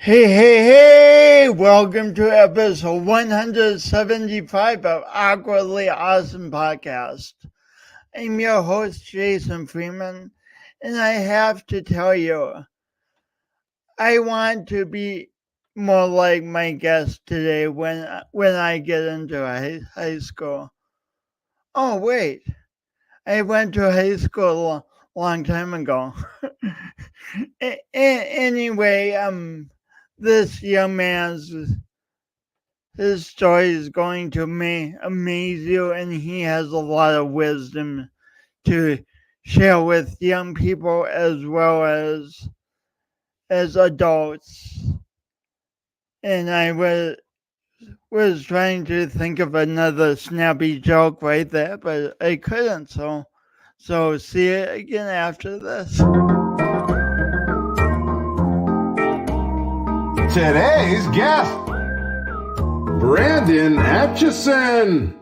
Hey, welcome to episode 175 of Awkwardly Awesome Podcast. I'm your host, Jason Freeman, and I have to tell you, I want to be more like my guest today when I get into high school. Oh, wait, I went to high school a long time ago. Anyway, this young man's his story is going to amaze you, and he has a lot of wisdom to share with young people as well as adults. And I was trying to think of another snappy joke right there, but I couldn't. So see you again after this. Today's guest, Brandon Atchison.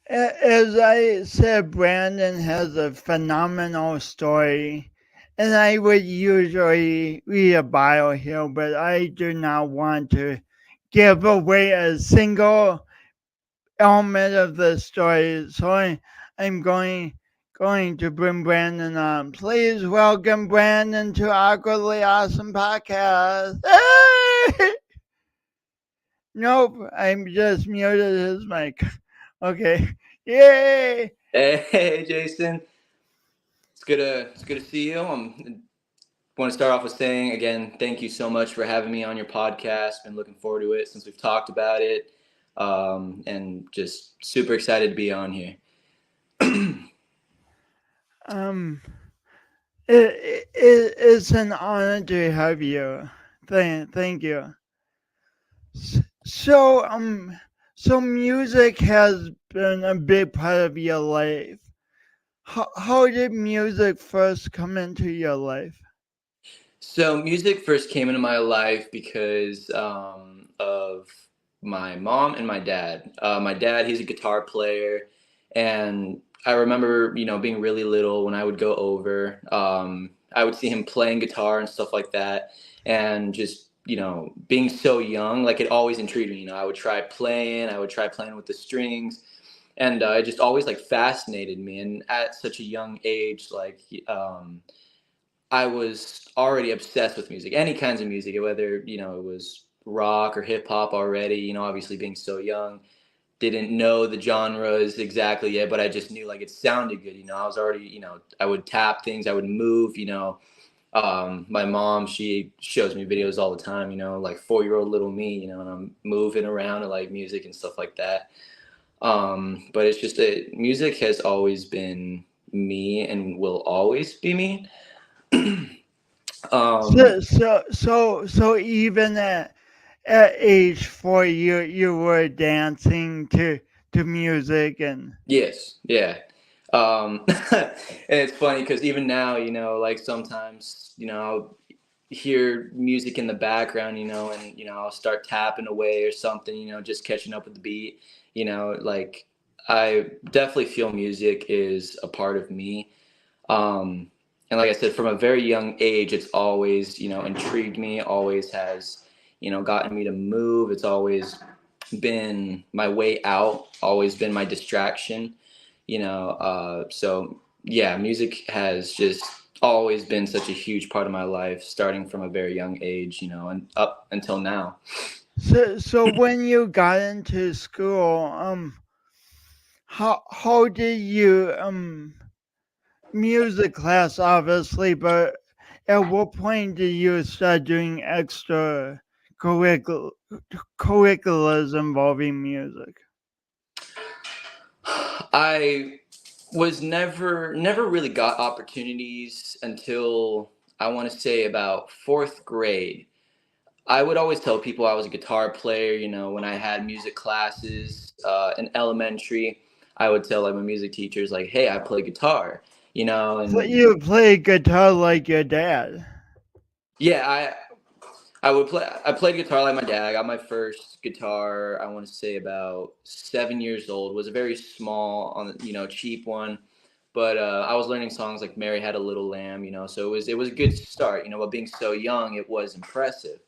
As I said, Brandon has a phenomenal story, and I would usually read a bio here, but I do not want to give away a single element of the story, so I'm going to bring Brandon on. Please welcome Brandon to Awkwardly Awesome Podcast. Nope, I'm just muted his mic. Okay. Yay! Hey, Jason. It's good to see you. I want to start off with saying again, thank you so much for having me on your podcast. Been looking forward to it since we've talked about it, and just super excited to be on here. It's an honor to have you. Thank you. So so music has been a big part of your life. How did music first come into your life? So music first came into my life because of my mom and my dad. My dad, he's a guitar player, and I remember, being really little when I would go over. I would see him playing guitar and stuff like that, and just being so young, like it always intrigued me. I would try playing. I would try playing with the strings, and it just always like fascinated me. And at such a young age, like I was already obsessed with music, any kinds of music, whether, it was rock or hip hop already, obviously being so young, didn't know the genres exactly yet, but I just knew like it sounded good. I was already, I would tap things, I would move, my mom, she shows me videos all the time, like 4-year-old little me, and I'm moving around to like music and stuff like that. But it's just that music has always been me and will always be me. Um, So even at age 4, you were dancing to music and yes, yeah. And it's funny because even now, like sometimes, I'll hear music in the background, and, I'll start tapping away or something, just catching up with the beat, like I definitely feel music is a part of me. And like I said, from a very young age, it's always, intrigued me, always has, gotten me to move. It's always been my way out, always been my distraction, so yeah, music has just always been such a huge part of my life, starting from a very young age, and up until now. so when you got into school, how did you music class obviously, but at what point did you start doing extra curricul- curriculars involving music? I was never really got opportunities until I want to say about fourth grade. I would always tell people I was a guitar player. When I had music classes in elementary, I would tell like my music teachers like, "Hey, I play guitar." And You play guitar like your dad. yeah, I would play. I played guitar like my dad. I got my first guitar. I want to say about 7 years old. It was a very small, cheap one. but I was learning songs like Mary Had a Little Lamb, so it was a good start, but being so young, it was impressive.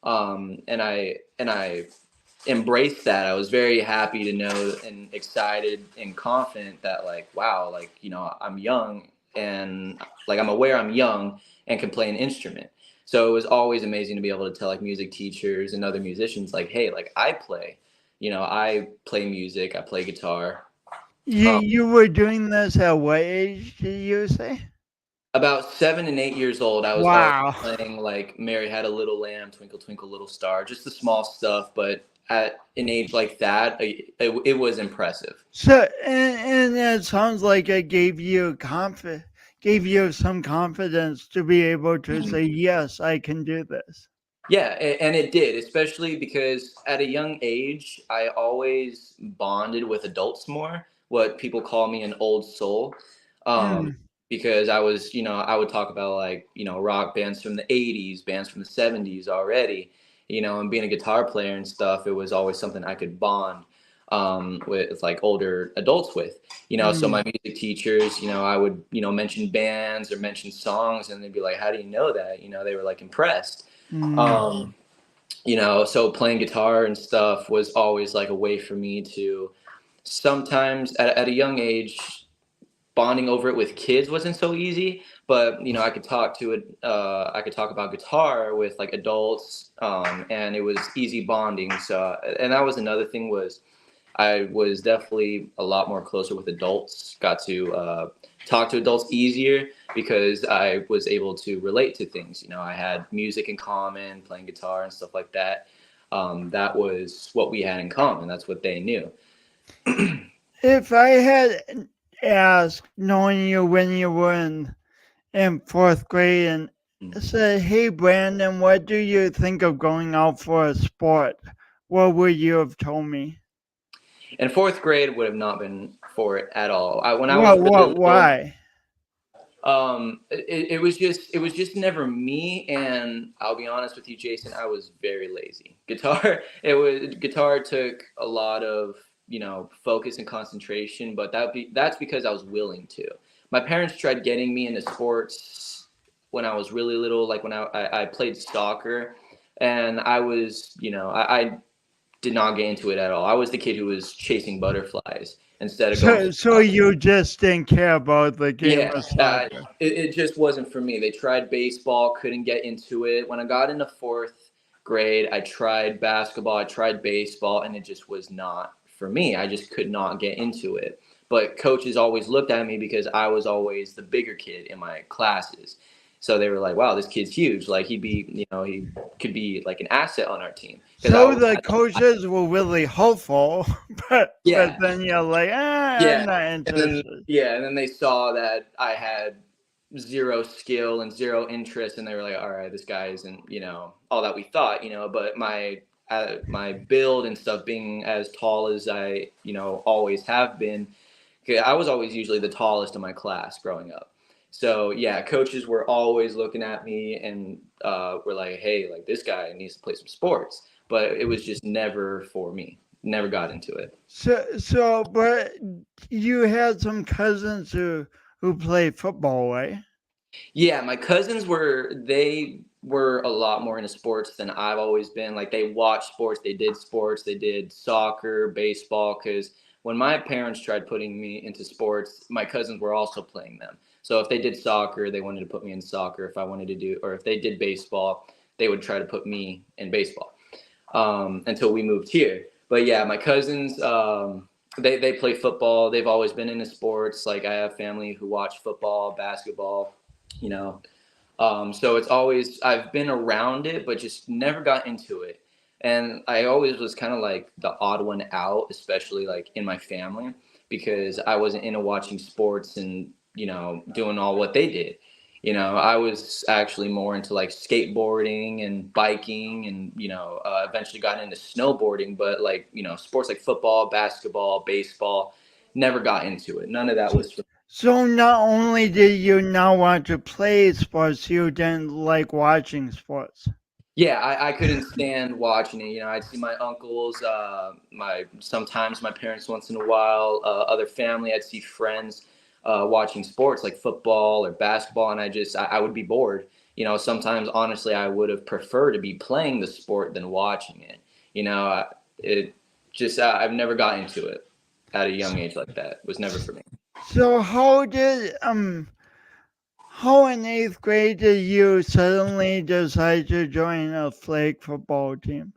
And I embraced that. I was very happy to know and excited and confident that, like, wow, like, I'm young, and like I'm aware I'm young and can play an instrument. So it was always amazing to be able to tell like music teachers and other musicians like, hey, like I play music, I play guitar. You Um, you were doing this at what age did you say? about 7 and 8 years old, I was already Wow. playing like Mary Had a Little Lamb, Twinkle Twinkle Little Star, just the small stuff. But at an age like that, it was impressive. So and it sounds like it gave you some confidence to be able to say, yes, I can do this. Yeah, and it did, especially because at a young age, I always bonded with adults more, what people call me an old soul. Um, Mm, because I would talk about like, rock bands from the 80s, bands from the 70s already, and being a guitar player and stuff, it was always something I could bond with like older adults with, so mm, my music teachers, I would, mention bands or mention songs, and they'd be like, how do you know that? They were like impressed. mm. um, so playing guitar and stuff was always like a way for me to sometimes at a young age, bonding over it with kids wasn't so easy, but I could talk about guitar with like adults, and it was easy bonding. So, and that was another thing, was I was definitely a lot more closer with adults, got to talk to adults easier because I was able to relate to things. I had music in common, playing guitar and stuff like that. That was what we had in common. That's what they knew. If I had asked, knowing you when you were in fourth grade, and said, "Hey, Brandon, what do you think of going out for a sport?" What would you have told me? And fourth grade would have not been for it at all. When I was What, really little, why? it was just never me. And I'll be honest with you, Jason, I was very lazy. Guitar took a lot of focus and concentration, but that's because I was willing to. My parents tried getting me into sports when I was really little, like when I played soccer, and I did not get into it at all. I was the kid who was chasing butterflies instead of going to So soccer. you just didn't care about the game Yeah, of soccer. it just wasn't for me. They tried baseball, couldn't get into it. When I got into fourth grade, I tried basketball, I tried baseball, and it just was not for me. I just could not get into it. But coaches always looked at me because I was always the bigger kid in my classes. So they were like, "Wow, this kid's huge. Like he could be like an asset on our team." Because I So always the had, coaches were really hopeful, but yeah, then you're like, I'm yeah, not and interested. then they saw that I had zero skill and zero interest, and they were like, all right, this guy isn't all that we thought. But my build and stuff, being as tall as I always have been, 'kay, I was always usually the tallest in my class growing up. So yeah, coaches were always looking at me and were like, hey, like this guy needs to play some sports. But it was just never for me. Never got into it. But you had some cousins who play football, right? Yeah, my cousins were a lot more into sports than I've always been. Like they watched sports, they did soccer, baseball. Because when my parents tried putting me into sports, my cousins were also playing them. So if they did soccer, they wanted to put me in soccer. If I wanted to do, or if they did baseball, they would try to put me in baseball. Until we moved here. But yeah, my cousins, they play football. They've always been into sports. Like I have family who watch football, basketball, you know. So it's always I've been around it, but just never got into it. And I always was kind of like the odd one out, especially like in my family, because I wasn't into watching sports and doing all what they did. I was actually more into like skateboarding and biking, and eventually got into snowboarding. But like sports like football, basketball, baseball, never got into it. None of that So, was for. so not only did you not want to play sports, you didn't like watching sports. Yeah, I couldn't stand watching it. I'd see my uncles, sometimes my parents once in a while, other family. I'd see friends. watching sports like football or basketball, and I would be bored. Sometimes honestly, I would have preferred to be playing the sport than watching it. It just I've never got into it at a young age like that. It was never for me. So how in eighth grade did you suddenly decide to join a flag football team?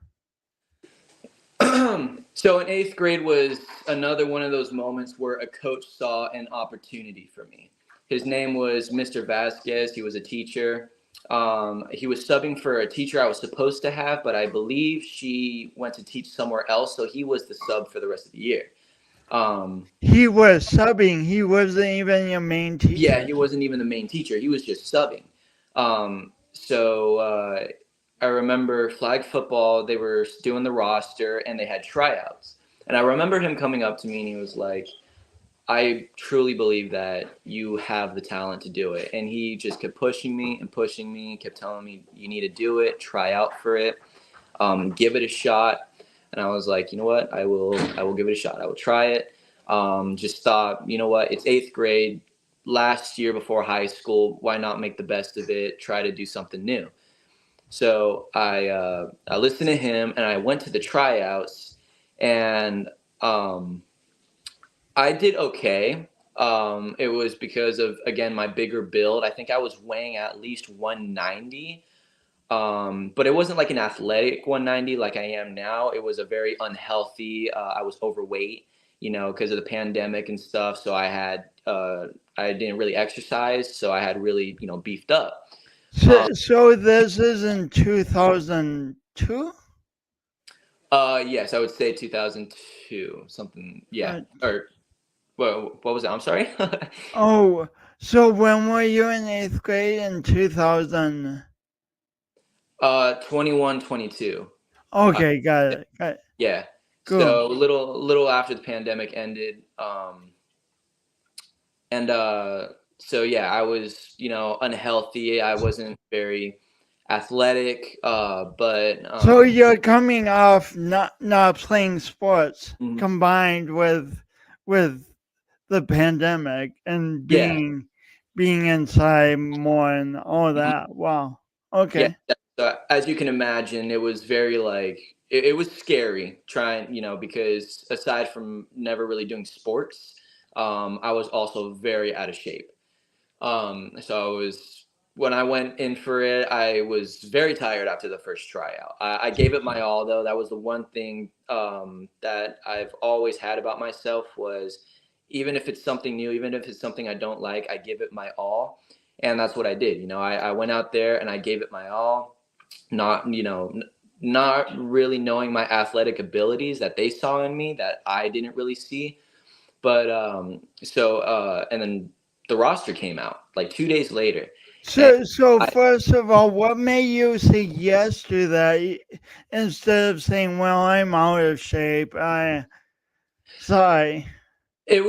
So in eighth grade was another one of those moments where a coach saw an opportunity for me. His name was Mr. Vasquez. He was a teacher. He was subbing for a teacher I was supposed to have, but I believe she went to teach somewhere else, so he was the sub for the rest of the year. He was subbing. He wasn't even your main Yeah, teacher. he wasn't even the main teacher. He was just subbing. So I remember flag football, they were doing the roster and they had tryouts. And I remember him coming up to me and he was like, I truly believe that you have the talent to do it. And he just kept pushing me, kept telling me, you need to do it, try out for it, give it a shot. And I was like, you know what, I will give it a shot. I will try it. Just thought, you know what, it's eighth grade, last year before high school. Why not make the best of it? Try to do something new. So I listened to him and I went to the tryouts and I did okay. It was because of, again, my bigger build. I think I was weighing at least 190. But it wasn't like an athletic 190 like I am now. It was a very unhealthy. I was overweight, because of the pandemic and stuff. So I didn't really exercise. So I had really, beefed up. Um, So this is in 2002? yes, I would say 2002, something. Yeah. Uh, Or what was it? I'm sorry. oh, so when were you in eighth grade in 2000? 21, 22. Uh, Okay, got it. Got it. yeah. Cool. So little after the pandemic ended. And so yeah, I was, unhealthy. I wasn't very athletic, but So you're coming off not playing sports mhm. combined with the pandemic and Yeah, being inside more and all mhm. that. Wow. Yeah. Okay. As you can imagine, it was very like it was scary trying, because aside from never really doing sports, I was also very out of shape. So I was when I went in for it, I was very tired after the first tryout. I gave it my all, though. That was the one thing that I've always had about myself was even if it's something new, even if it's something I don't like, I give it my all, and that's what I did. I went out there and I gave it my all, not not really knowing my athletic abilities that they saw in me that I didn't really see. But and then the roster came out like 2 days later, and So I first of all, what made you say yes to that instead of saying, "Well, I'm out of shape. I sorry." it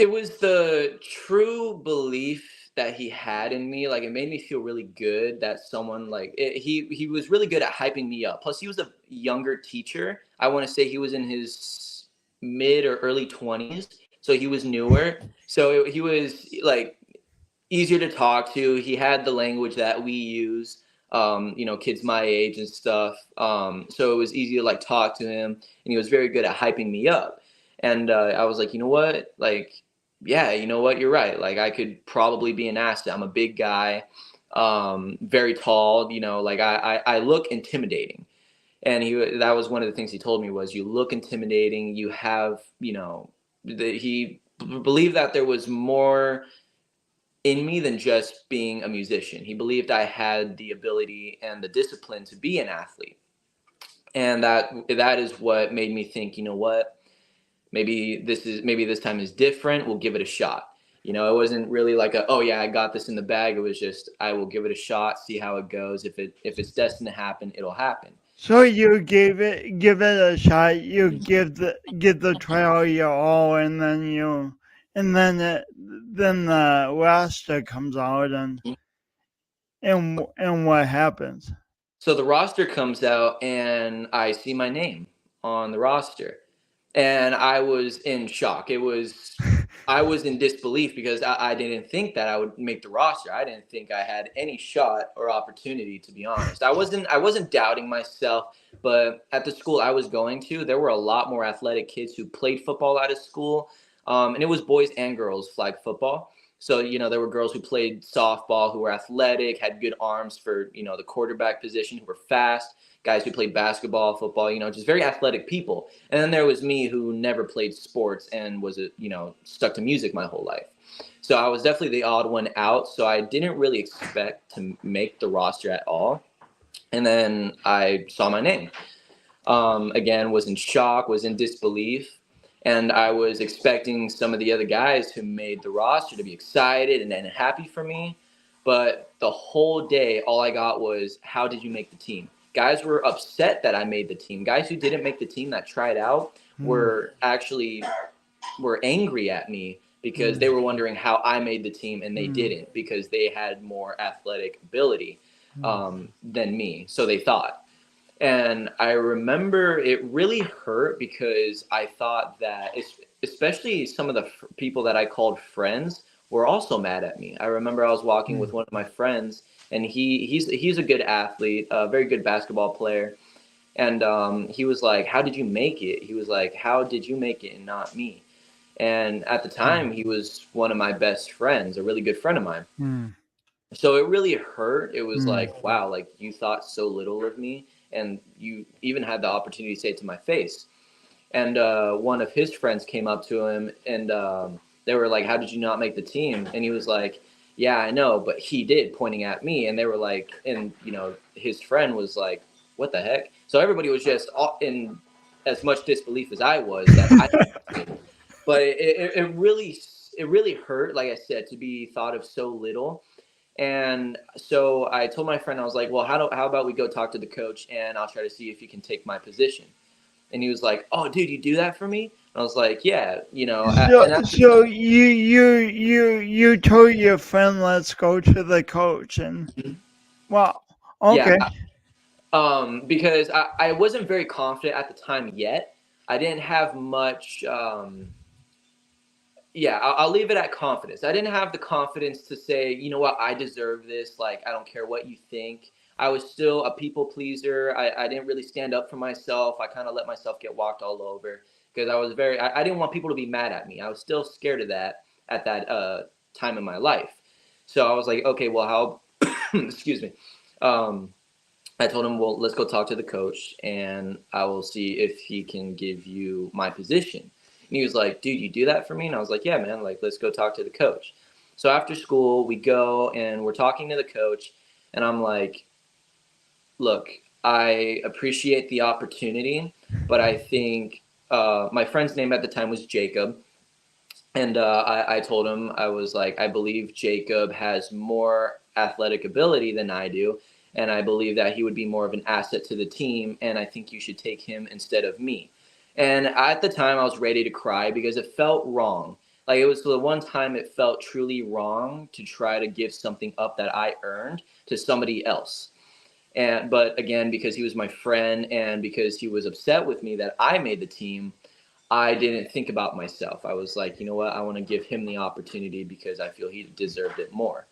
was the true belief that he had in me. Like it made me feel really good that someone he was really good at hyping me up. Plus, he was a younger teacher. I want to say he was in his mid or early 20s, so he was newer. So he was like easier to talk to. He had the language that we use, kids my age and stuff. So it was easy to like talk to him, and he was very good at hyping me up. And I was like, you know what, like, yeah, you know what, you're right. Like I could probably be an asset. I'm a big guy, very tall. Like I look intimidating. And that was one of the things he told me was you look intimidating. You have, he believed that there was more in me than just being a musician. He believed I had the ability and the discipline to be an athlete. And that is what made me think, you know what? Maybe this time is different. We'll give it a shot. It wasn't really like oh yeah, I got this in the bag. It was just I will give it a shot, see how it goes. If it's destined to happen, it'll happen. So you give it a shot. You give the trial your all, and then the roster comes out, and what happens? So the roster comes out and I see my name on the roster. And I was in shock. It was I was in disbelief because I didn't think that I would make the roster. I didn't think I had any shot or opportunity, to be honest. I wasn't doubting myself, but at the school I was going to, there were a lot more athletic kids who played football out of school. And it was boys and girls flag football. So, there were girls who played softball, who were athletic, had good arms for, the quarterback position, who were fast, guys who played basketball, football, just very athletic people. And then there was me who never played sports and was, stuck to music my whole life. So I was definitely the odd one out. So I didn't really expect to make the roster at all. And then I saw my name. Again, was in shock, was in disbelief. And I was expecting some of the other guys who made the roster to be excited and happy for me. But the whole day, all I got was, how did you make the team? Guys were upset that I made the team. Guys who didn't make the team that tried out were angry at me because they were wondering how I made the team and they didn't, because they had more athletic ability than me. So they thought. And I remember it really hurt because I thought that, especially some of the people that I called friends were also mad at me. I remember I was walking with one of my friends, and he's a good athlete, a very good basketball player. And he was like, "How did you make it?" He was like, "How did you make it and not me?" And at the time, he was one of my best friends, a really good friend of mine. So it really hurt. It was like, wow, like you thought so little of me, and you even had the opportunity to say it to my face. And one of his friends came up to him, and they were like, "How did you not make the team?" And he was like, "Yeah, I know, but he did," pointing at me. And they were like, and his friend was like, "What the heck?" So everybody was just in as much disbelief as I was that I. But it really hurt, like I said, to be thought of so little. And so I told my friend, I was like, "Well, how about we go talk to the coach, and I'll try to see if he can take my position." And he was like, "Oh, dude, you do that for me?" And I was like, "Yeah, So you told your friend, let's go to the coach, and wow, yeah, okay. because I wasn't very confident at the time yet. I didn't have much. Yeah, I'll leave it at confidence. I didn't have the confidence to say, you know what, I deserve this. Like, I don't care what you think. I was still a people pleaser. I didn't really stand up for myself. I kind of let myself get walked all over because I didn't want people to be mad at me. I was still scared of that at that time in my life. So I was like, okay, well, how, excuse me. I told him, well, let's go talk to the coach and I will see if he can give you my position. And he was like, "Dude, you do that for me?" And I was like, "Yeah, man, like, let's go talk to the coach." So after school, we go and we're talking to the coach. And I'm like, "Look, I appreciate the opportunity, but I think my friend's name at the time was Jacob. And I told him, I was like, I believe Jacob has more athletic ability than I do. And I believe that he would be more of an asset to the team. And I think you should take him instead of me." And at the time, I was ready to cry because it felt wrong. Like, it was the one time it felt truly wrong to try to give something up that I earned to somebody else. But again, because he was my friend and because he was upset with me that I made the team, I didn't think about myself. I was like, you know what? I want to give him the opportunity because I feel he deserved it more.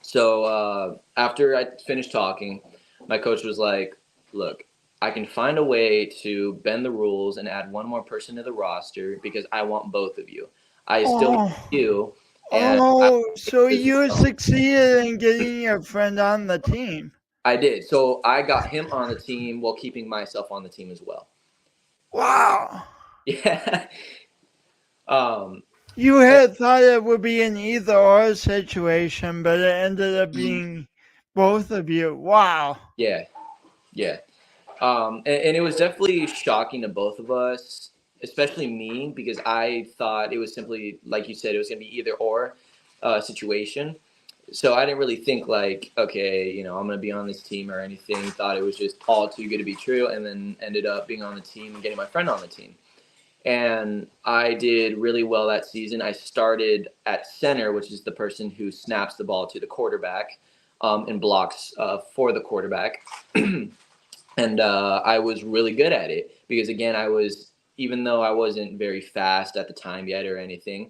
So after I finished talking, my coach was like, "Look, I can find a way to bend the rules and add one more person to the roster because I want both of you. I still need Oh, you, and so as you well." succeeded in getting your friend on the team. I did. So I got him on the team while keeping myself on the team as well. Wow. Yeah. um, You had thought it would be an either or situation, but it ended up being both of you. Wow. yeah. Yeah. And it was definitely shocking to both of us, especially me, because I thought it was simply, like you said, it was going to be either or situation. So I didn't really think like, okay, I'm going to be on this team or anything. Thought it was just all too good to be true, and then ended up being on the team and getting my friend on the team. And I did really well that season. I started at center, which is the person who snaps the ball to the quarterback and blocks for the quarterback. And I was really good at it because, again, even though I wasn't very fast at the time yet or anything,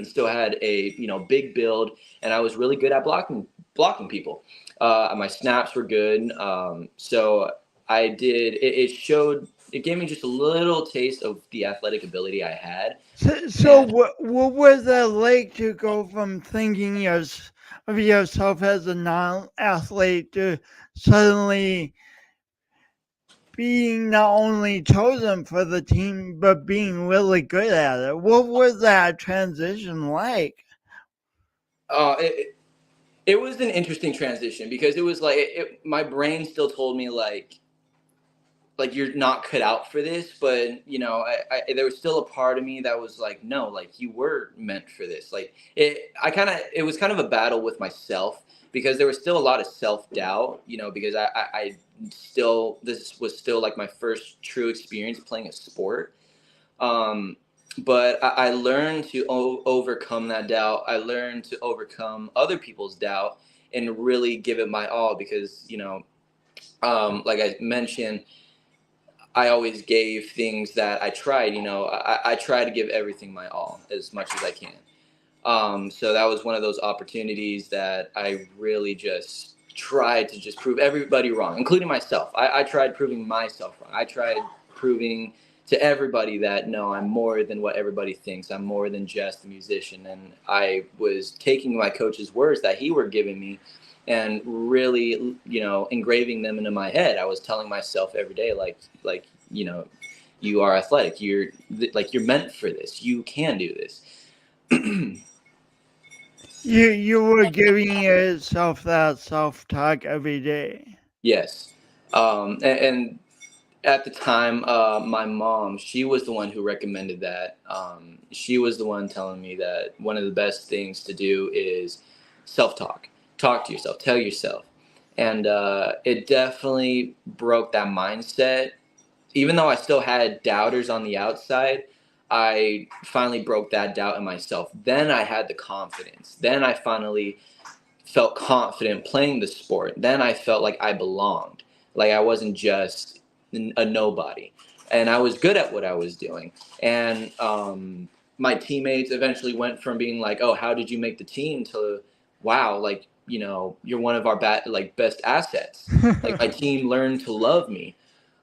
Still had a big build, and I was really good at blocking people. My snaps were good, so I did. It showed. It gave me just a little taste of the athletic ability I had, So and what was that like to go from thinking of yourself as a non-athlete to suddenly being not only chosen for the team but being really good at it? What was that transition like? uh, it, it was an interesting transition because it was like my brain still told me like you're not cut out for this, but there was still a part of me that was like, no, like you were meant for this. Like it was kind of a battle with myself because there was still a lot of self-doubt, because I still, this was still like my first true experience playing a sport. um but I learned to overcome that doubt. I learned to overcome other people's doubt and really give it my all because like I mentioned, I always gave things that I tried. I try to give everything my all as much as I can. So that was one of those opportunities that I really just tried to just prove everybody wrong, including myself. I tried proving myself wrong. I tried proving to everybody that no, I'm more than what everybody thinks. I'm more than just a musician. And I was taking my coach's words that he were giving me and really, engraving them into my head. I was telling myself every day, like, you are athletic. You're meant for this. You can do this. You were giving yourself that self-talk every day. Yes. And at the time, my mom, she was the one who recommended that. She was the one telling me that one of the best things to do is self talk. Talk to yourself, tell yourself. And it definitely broke that mindset. Even though I still had doubters on the outside, I finally broke that doubt in myself. Then I had the confidence. Then I finally felt confident playing the sport. Then I felt like I belonged, like I wasn't just a nobody, and I was good at what I was doing. And my teammates eventually went from being like, "Oh, how did you make the team?" to, "Wow, like you're one of our best assets." Like my team learned to love me,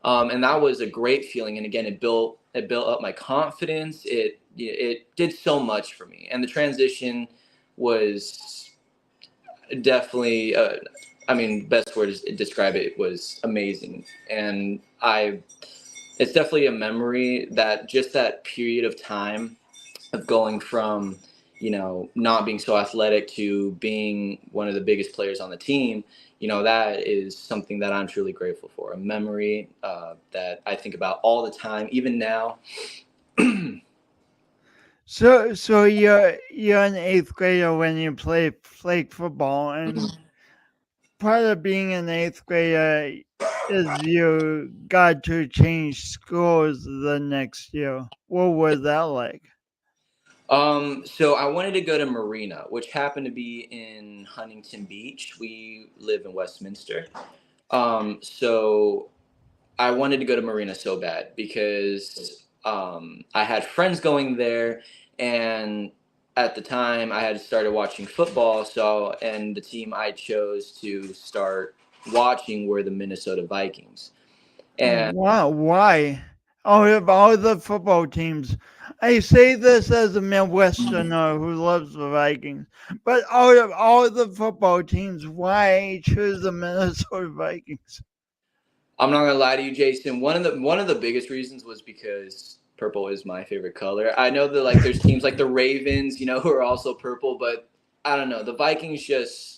and that was a great feeling. And again, it built up my confidence. It did so much for me, and the transition was definitely I mean, best word to describe it was amazing. And I it's definitely a memory, that just that period of time of going from not being so athletic to being one of the biggest players on the team. That is something that I'm truly grateful for, a memory that I think about all the time, even now. So you're an eighth grader when you play flag football, and part of being an eighth grader is you got to change schools the next year. What was that like? So I wanted to go to Marina, which happened to be in Huntington Beach. We live in Westminster. So I wanted to go to Marina so bad because I had friends going there, and at the time I had started watching football. So, and the team I chose to start watching were the Minnesota Vikings. And Wow, why? Out of all the football teams, I say this as a Midwesterner who loves the Vikings, but out of all the football teams, why choose the Minnesota Vikings? I'm not gonna lie to you, Jason. One of the biggest reasons was because purple is my favorite color. I know that like there's teams like the Ravens, who are also purple, but I don't know. The Vikings just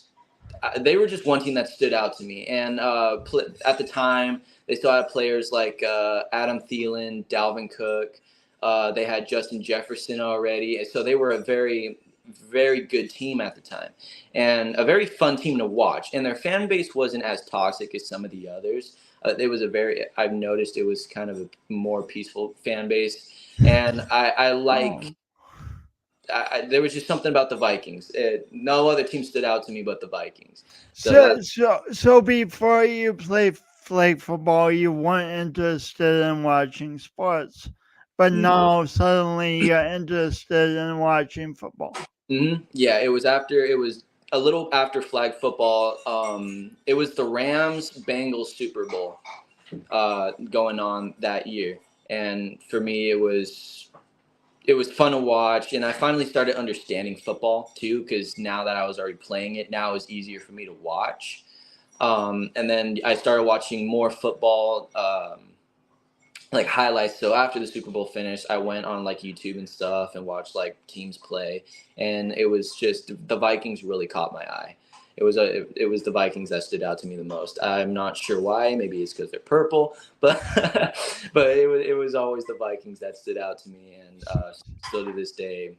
they were just one team that stood out to me. And at the time, they still had players like Adam Thielen, Dalvin Cook. They had Justin Jefferson already, and so they were a very, very good team at the time, and a very fun team to watch. And their fan base wasn't as toxic as some of the others. It was I've noticed it was kind of a more peaceful fan base, and I like Oh. there was just something about the Vikings. No other team stood out to me but the Vikings. So So, that so before you play flag football, you weren't interested in watching sports. but now suddenly you're interested in watching football. Yeah, it was a little after flag football. It was the Rams Bengals Super Bowl going on that year, and for me it was fun to watch, and I finally started understanding football too, because now that I was already playing it, now it's easier for me to watch. And then I started watching more football, like highlights. So after the Super Bowl finished, I went on like YouTube and stuff and watched like teams play, and it was just the Vikings really caught my eye. It was the Vikings that stood out to me the most. I'm not sure why. Maybe it's because they're purple, but but it was always the Vikings that stood out to me, and still to this day,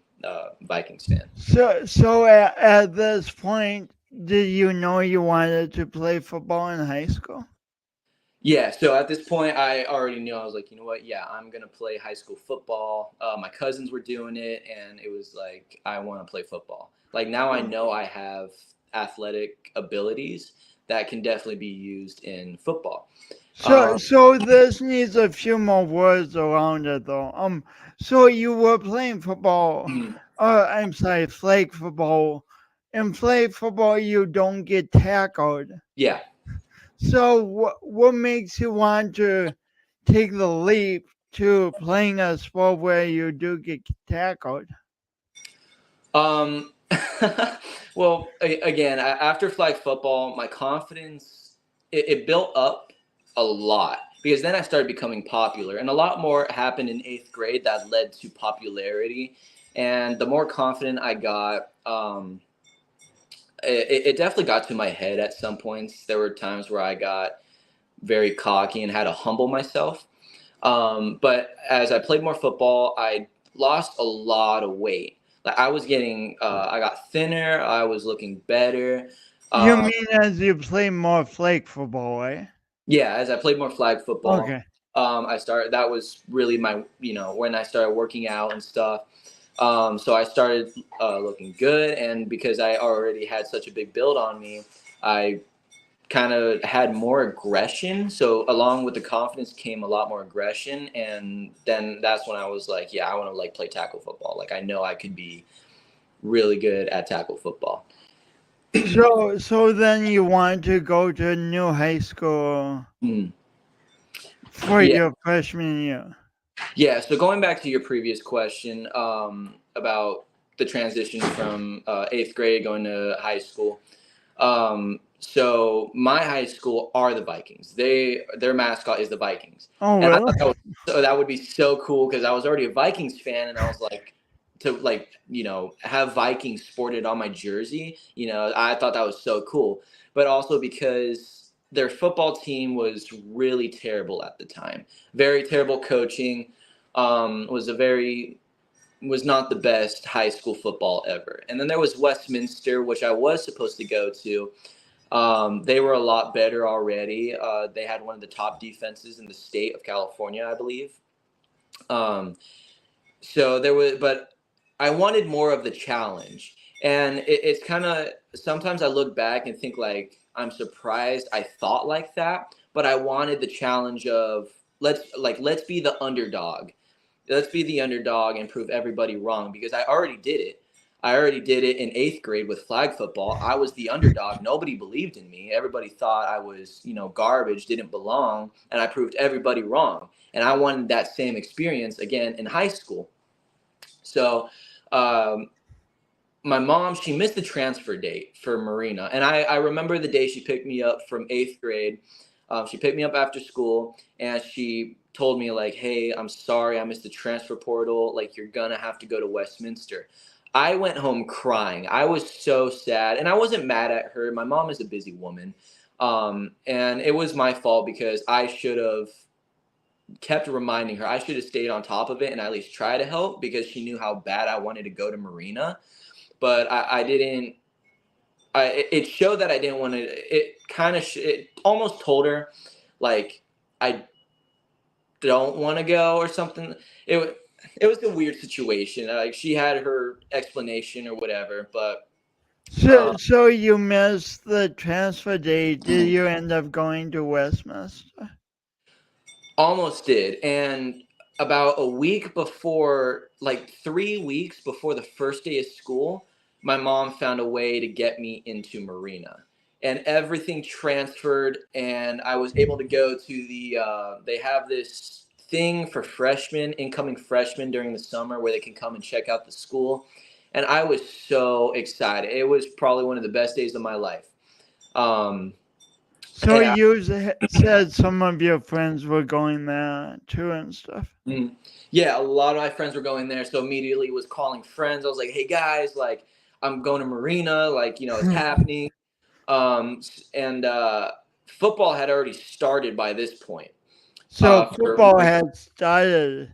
Vikings fan. So at this point, did you know you wanted to play football in high school? Yeah, so at this point, I already knew. I was like, you know what? Yeah, I'm gonna play high school football. My cousins were doing it, and it was like, I want to play football. Like now, I know I have athletic abilities that can definitely be used in football. So Um, so this needs a few more words around it though. So you were playing football, I'm sorry, flag football. In flag football, you don't get tackled. yeah. So what makes you want to take the leap to playing a sport where you do get tackled? Um, well, again, after flag football, my confidence it built up a lot because then I started becoming popular, and a lot more happened in eighth grade that led to popularity. And the more confident I got, it definitely got to my head at some points. There were times where I got very cocky and had to humble myself. But as I played more football, I lost a lot of weight. Like I got thinner. I was looking better. You Um, mean as you play more flag football, right? yeah, as I played more flag football, Okay. I started. That was really my, when I started working out and stuff. So I started looking good, and because I already had such a big build on me, I kind of had more aggression. So along with the confidence came a lot more aggression, and then that's when I was like, yeah, I want to like play tackle football. Like I know I could be really good at tackle football. So then you want to go to a new high school Mm. for Yeah, your freshman year. yeah. So going back to your previous question about the transition from eighth grade going to high school. So my high school are the Vikings. Their mascot is the Vikings, Oh, and I really? thought that would be so cool because I was already a Vikings fan, and I was like to like have Vikings sported on my jersey. I thought that was so cool, but also because their football team was really terrible at the time, very terrible coaching. Was not the best high school football ever. And then there was Westminster, which I was supposed to go to. They were a lot better already. They had one of the top defenses in the state of California, I believe. Um, so there was, but I wanted more of the challenge. And it's kind of sometimes I look back and think like I'm surprised I thought like that, but I wanted the challenge of let's be the underdog. Let's be the underdog and prove everybody wrong because I already did it. I already did it in eighth grade with flag football. I was the underdog. Nobody believed in me. Everybody thought I was, garbage, didn't belong, and I proved everybody wrong. And I wanted that same experience again in high school. So, um, my mom, she missed the transfer date for Marina. And I remember the day she picked me up from eighth grade. She picked me up after school and she told me, like, hey, I'm sorry, I missed the transfer portal. Like, you're going to have to go to Westminster. I went home crying. I was so sad. And I wasn't mad at her. My mom is a busy woman. And it was my fault because I should have kept reminding her. I should have stayed on top of it and at least try to help because she knew how bad I wanted to go to Marina, but I didn't. It showed that I didn't want to. It almost told her, like, I don't want to go or something. It was a weird situation. Like she had her explanation or whatever, but So uh, so you missed the transfer date. Did you end up going to Westminster? almost did. And about a week before, like 3 weeks before the first day of school, my mom found a way to get me into Marina. And everything transferred, and I was able to go to they have this thing for freshmen, incoming freshmen during the summer where they can come and check out the school. And I was so excited. It was probably one of the best days of my life. Um, So and you said some of your friends were going there too and stuff. Yeah, a lot of my friends were going there, so immediately was calling friends. I was like, "Hey guys, like I'm going to Marina, like it's happening." And football had already started by this point. So For football my had started.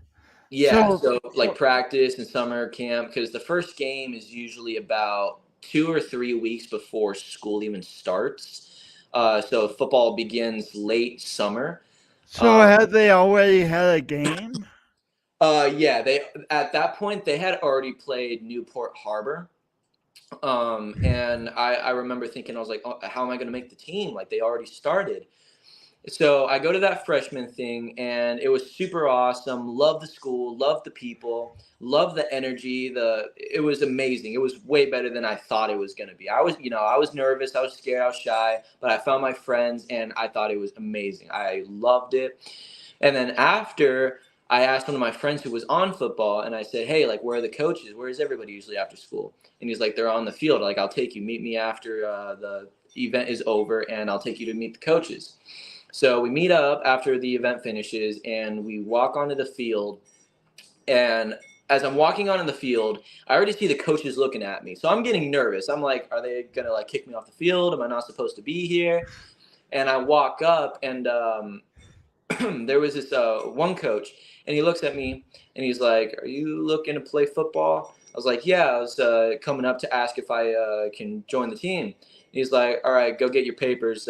Yeah, So, so like so practice and summer camp, because the first game is usually about 2 or 3 weeks before school even starts. So football begins late summer. so Um, had they already had a game? yeah, they at that point they had already played Newport Harbor. And I remember thinking, I was like, oh, how am I going to make the team? Like they already started. So I go to that freshman thing, and it was super awesome. Love the school, love the people, love the energy. It was amazing. It was way better than I thought it was going to be. I was nervous, I was scared, I was shy, but I found my friends, and I thought it was amazing. I loved it. And then after, I asked one of my friends who was on football, and I said, "Hey, like, where are the coaches? Where is everybody usually after school?" And he's like, "They're on the field. Like, I'll take you. Meet me after the event is over, and I'll take you to meet the coaches." So we meet up after the event finishes, and we walk onto the field. And as I'm walking onto the field, I already see the coaches looking at me. So I'm getting nervous. I'm like, are they gonna like kick me off the field? Am I not supposed to be here? And I walk up, and there was this one coach, and he looks at me, and he's like, "Are you looking to play football?" I was like, "Yeah, I was coming up to ask if I can join the team." And he's like, "All right, go get your papers,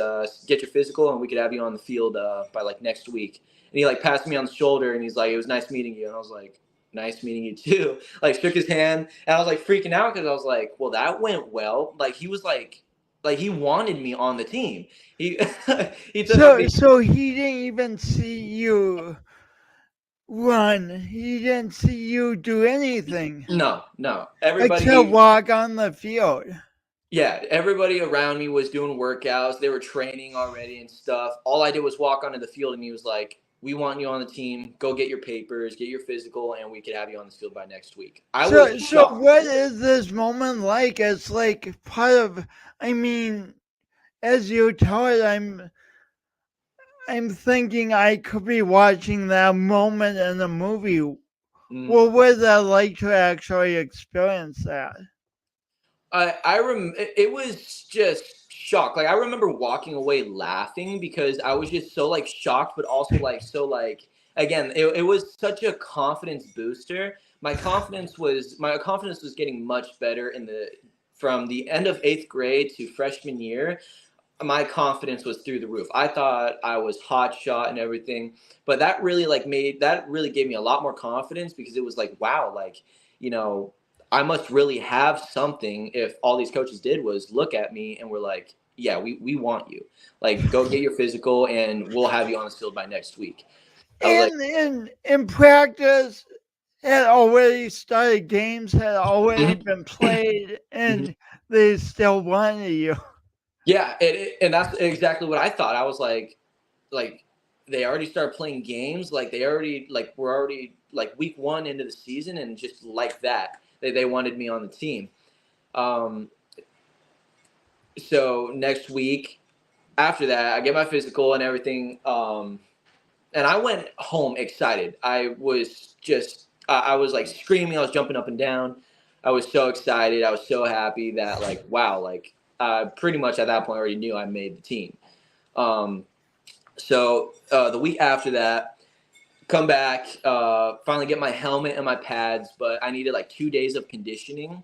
get your physical, and we could have you on the field by like next week." And he like passed me on the shoulder, and he's like, "It was nice meeting you." And I was like, "Nice meeting you too." Like shook his hand, and I was like freaking out because I was like, "Well, that went well." Like he was like he wanted me on the team. He he took So me. so he didn't even see you run. He didn't see you do anything No, no. except Everybody, walk on the field. yeah, everybody around me was doing workouts. They were training already and stuff. All I did was walk onto the field, and he was like, "We want you on the team. Go get your papers, get your physical, and we could have you on this field by next week." I was So shocked. what is this moment like? It's like part of. I mean, as you tell it, I'm thinking I could be watching that moment in a movie. Mm. What was that like to actually experience that? It was just shock. Like I remember walking away laughing because I was just so like shocked, but also like so like again, it was such a confidence booster. My confidence was getting much better in the from the end of eighth grade to freshman year. My confidence was through the roof. I thought I was hot shot and everything, but that really gave me a lot more confidence because it was like, wow, like, you know, I must really have something if all these coaches did was look at me and were like, yeah, we want you. Like, go get your physical and we'll have you on the field by next week. I was like, And in practice, had already started. Games had already "Mhm, been played, mhm." and they still wanted you. Yeah, and that's exactly what I thought. I was like they already started playing games, like we're already like week one into the season, and just like that, they wanted me on the team. Um, so next week after that, I get my physical and everything. And I went home excited. I was like screaming. I was jumping up and down. I was so excited. I was so happy that like wow, like pretty much at that point I already knew I made the team. Um, so the week after that, come back, finally get my helmet and my pads, but I needed like 2 days of conditioning,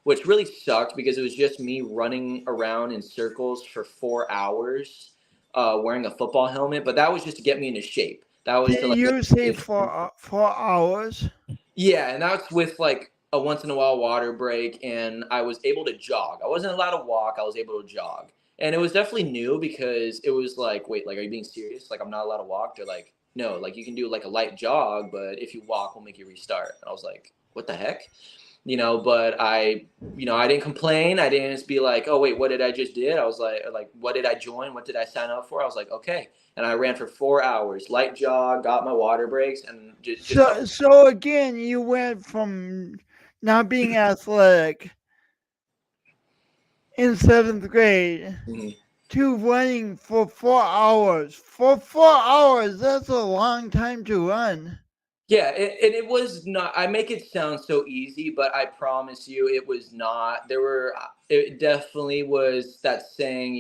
which really sucked because it was just me running around in circles for 4 hours, wearing a football helmet. But that was just to get me into shape. That was to Did like get you me say conditioned. 4 hours? Yeah, and that's with like a once in a while water break, and I was able to jog. I wasn't allowed to walk. I was able to jog, and it was definitely new because it was like, wait, like, are you being serious? Like, I'm not allowed to walk? They're like, no, like you can do like a light jog, but if you walk, we'll make you restart. And I was like, what the heck? But I didn't complain. I didn't just be like, oh wait, what did I just did? I was like, what did I join? What did I sign up for? I was like, okay. And I ran for 4 hours, light jog, got my water breaks, and just So, something. so again, you went from not being athletic in seventh grade Mhm. to running for 4 hours. For 4 hours, that's a long time to run. Yeah, and it was not. I make it sound so easy, but I promise you, it was not. It definitely was that saying.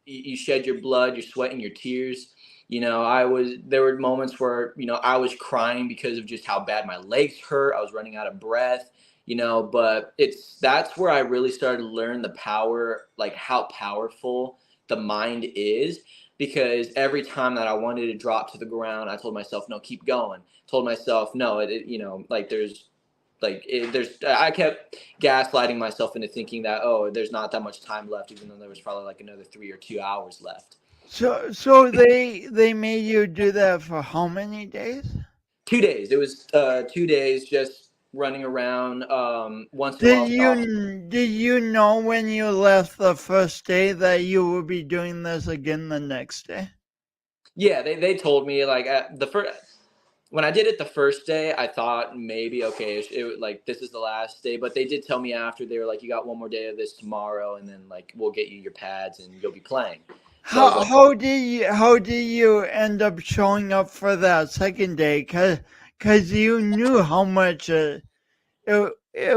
You shed your blood, your sweat, and your tears. There were moments where I was crying because of just how bad my legs hurt. I was running out of breath. But that's where I really started to learn the power, like how powerful the mind is. Because every time that I wanted to drop to the ground, I told myself, no, keep going. Told myself, no, like I kept gaslighting myself into thinking that, oh, there's not that much time left, even though there was probably like another 3 or 2 hours left. So they made you do that for how many days? 2 days. It was 2 days just running around. Once in a Did while, stop. you know when you left the first day that you would be doing this again the next day? Yeah, they told me like at the first when I did it the first day, I thought maybe okay, like this is the last day. But they did tell me after they were like, you got one more day of this tomorrow, and then like we'll get you your pads and you'll be playing. So I was like, How did you end up showing up for that second day? Cause you knew how much it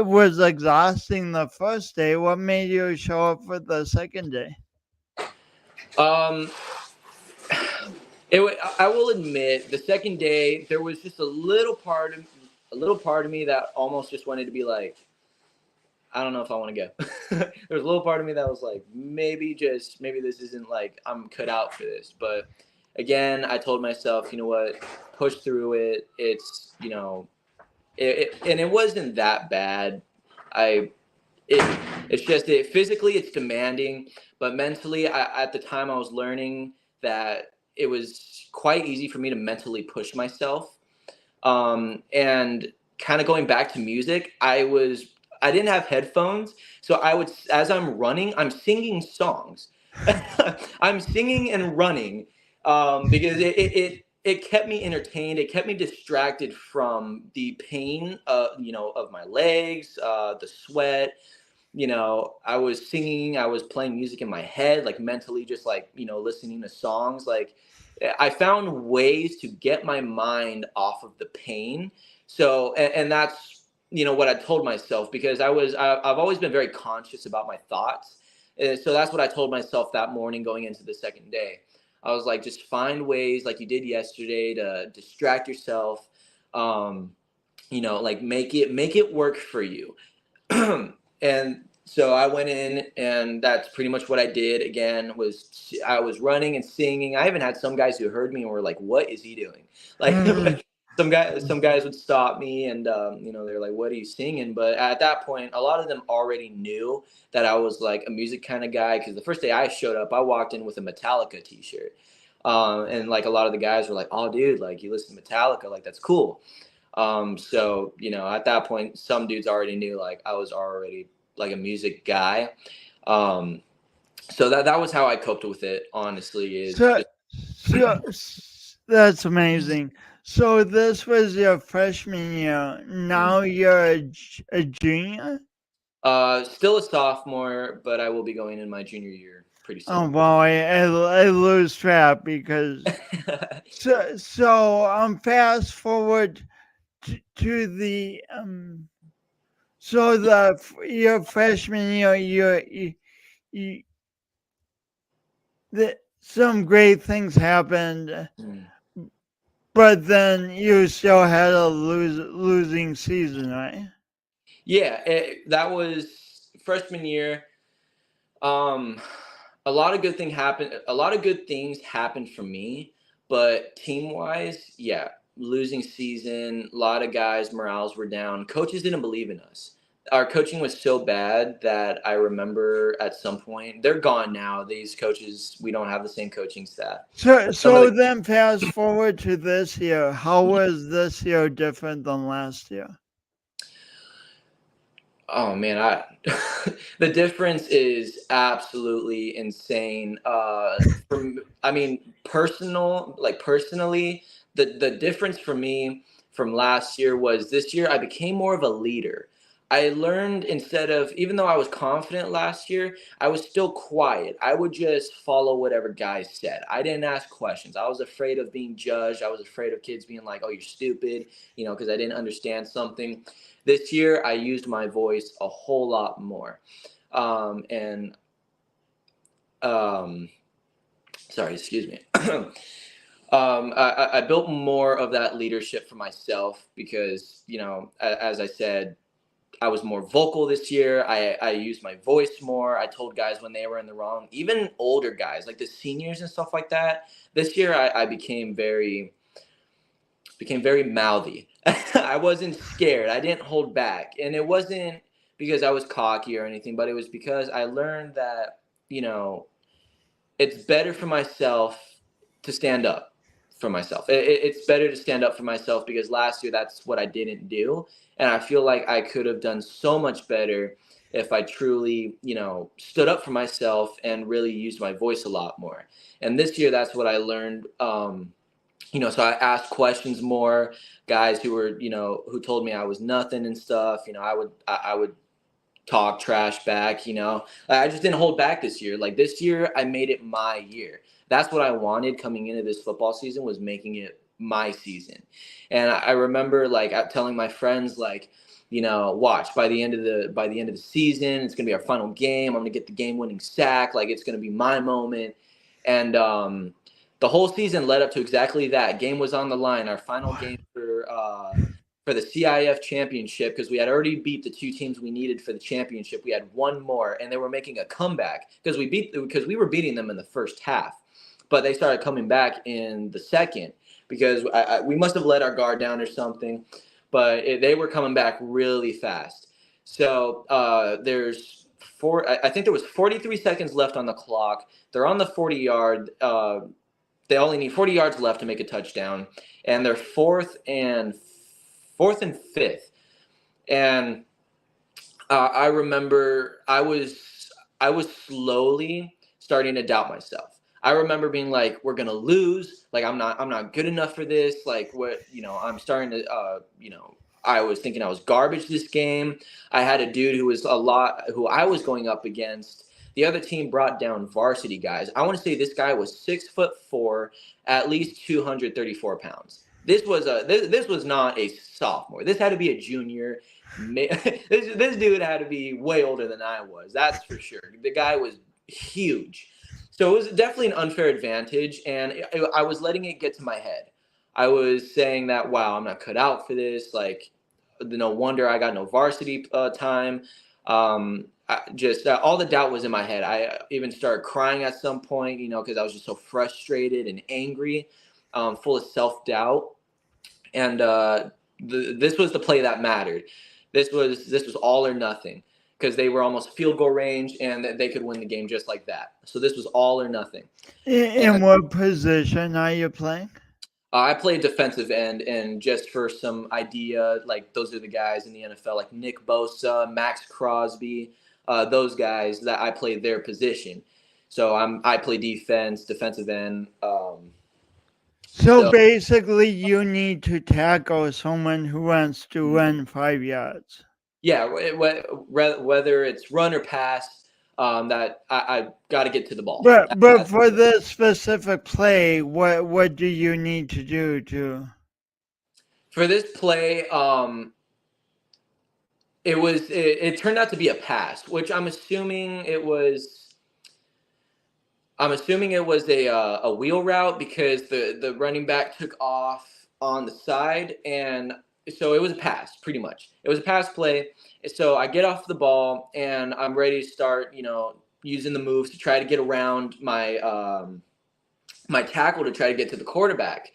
was exhausting the first day. What made you show up for the second day? um, I will admit, the second day there was just a little part of me that almost just wanted to be like, I don't know if I want to go. There was a little part of me that was like, maybe this isn't like I'm cut out for this. But again, I told myself, you know what, push through it. It's and it wasn't that bad. I it it's just physically it's demanding, but mentally, at the time I was learning that it was quite easy for me to mentally push myself. And kind of going back to music, I didn't have headphones, so I would as I'm running, I'm singing songs. I'm singing and running, because it kept me entertained. It kept me distracted from the pain, of my legs, the sweat. I was singing, I was playing music in my head, like mentally, just like, listening to songs. Like, I found ways to get my mind off of the pain. So, and that's, what I told myself, because I've always been very conscious about my thoughts. And so that's what I told myself that morning going into the second day. I was like, just find ways like you did yesterday to distract yourself. Um, like make it work for you. And so I went in, and that's pretty much what I did. Again, I was running and singing. I even had some guys who heard me and were like, "What is he doing?" Like, Mm. some guys would stop me, and they're like, "What are you singing?" But at that point, a lot of them already knew that I was like a music kind of guy, because the first day I showed up, I walked in with a Metallica T-shirt, and like a lot of the guys were like, "Oh, dude, like you listen to Metallica, like that's cool." So at that point, some dudes already knew like I was already like a music guy. Um, so that was how I coped with it. Honestly, is So, just that's amazing. So this was your freshman year. Now you're a junior. still a sophomore, but I will be going in my junior year pretty Oh soon. well, I lose track because fast forward to the your freshman year you some great things happened, Mm. but then you still had a losing season, right? Yeah, that was freshman year. Um, a lot of good thing happened. A lot of good things happened for me, but team wise, yeah, losing season. A lot of guys' morales were down. Coaches didn't believe in us. our coaching was so bad that I remember at some point they're gone now. These coaches, we don't have the same coaching staff. So, Some of so the then fast forward to this year. How was this year different than last year? Oh man, I the difference is absolutely insane. I mean, personally, the difference for me from last year was this year I became more of a leader. I learned instead of, even though I was confident last year, I was still quiet. I would just follow whatever guys said. I didn't ask questions. I was afraid of being judged. I was afraid of kids being like, "Oh, you're stupid," because I didn't understand something. This year, I used my voice a whole lot more. And sorry, excuse me. I built more of that leadership for myself because, as I said, I was more vocal this year. I used my voice more. I told guys when they were in the wrong, even older guys like the seniors and stuff like that. This year, I became very mouthy. I wasn't scared. I didn't hold back. And it wasn't because I was cocky or anything, but it was because I learned that, you know, it's better for myself to stand up for myself. It's better to stand up for myself because last year that's what I didn't do. And I feel like I could have done so much better if I truly, stood up for myself and really used my voice a lot more. And this year, that's what I learned. So I asked questions more. Guys who were, who told me I was nothing and stuff. I would talk trash back. I just didn't hold back this year. Like this year, I made it my year. That's what I wanted coming into this football season, was making it my season. And I remember telling my friends like, watch by the end of the season, it's gonna be our final game. I'm gonna get the game-winning sack. Like it's gonna be my moment. And the whole season led up to exactly that. Game was on the line. Our final game for the CIF championship, because we had already beat the two teams we needed for the championship. We had one more, and they were making a comeback because we were beating them in the first half, but they started coming back in the second because we must have let our guard down or something, but they were coming back really fast. So I think there was 43 seconds left on the clock. They're on the 40-yard. They only need 40 yards left to make a touchdown, and they're fourth and fifth. And I remember I was slowly starting to doubt myself. I remember being like, "We're gonna lose. Like I'm not good enough for this. Like what? I'm starting to I was thinking I was garbage this game. I had a dude who I was going up against. The other team brought down varsity guys. I want to say this guy was 6'4", at least 234 pounds. This was not a sophomore. This had to be a junior. This dude had to be way older than I was. That's for sure. The guy was huge. So it was definitely an unfair advantage, and I was letting it get to my head. I was saying that, wow, I'm not cut out for this. Like, no wonder I got no varsity time. All the doubt was in my head. I even started crying at some point, because I was just so frustrated and angry, full of self-doubt. And this was the play that mattered. This was all or nothing, because they were almost field goal range and they could win the game just like that. So this was all or nothing. In And what position are you playing? I played defensive end, and just for some idea, like those are the guys in the NFL, like Nick Bosa, Max Crosby, those guys that I played their position. So I play defensive end. So So basically, you need to tackle someone who wants to run 5 yards. yeah, whether it's run or pass, that I got to get to the ball. But for this specific play, what do you need to do to? For this play, it turned out to be a pass, which I'm assuming it was. I'm assuming it was a wheel route, because the running back took off on the side, and so it was a pass. Pretty much, it was a pass play. So I get off the ball and I'm ready to start, using the moves to try to get around my tackle to try to get to the quarterback.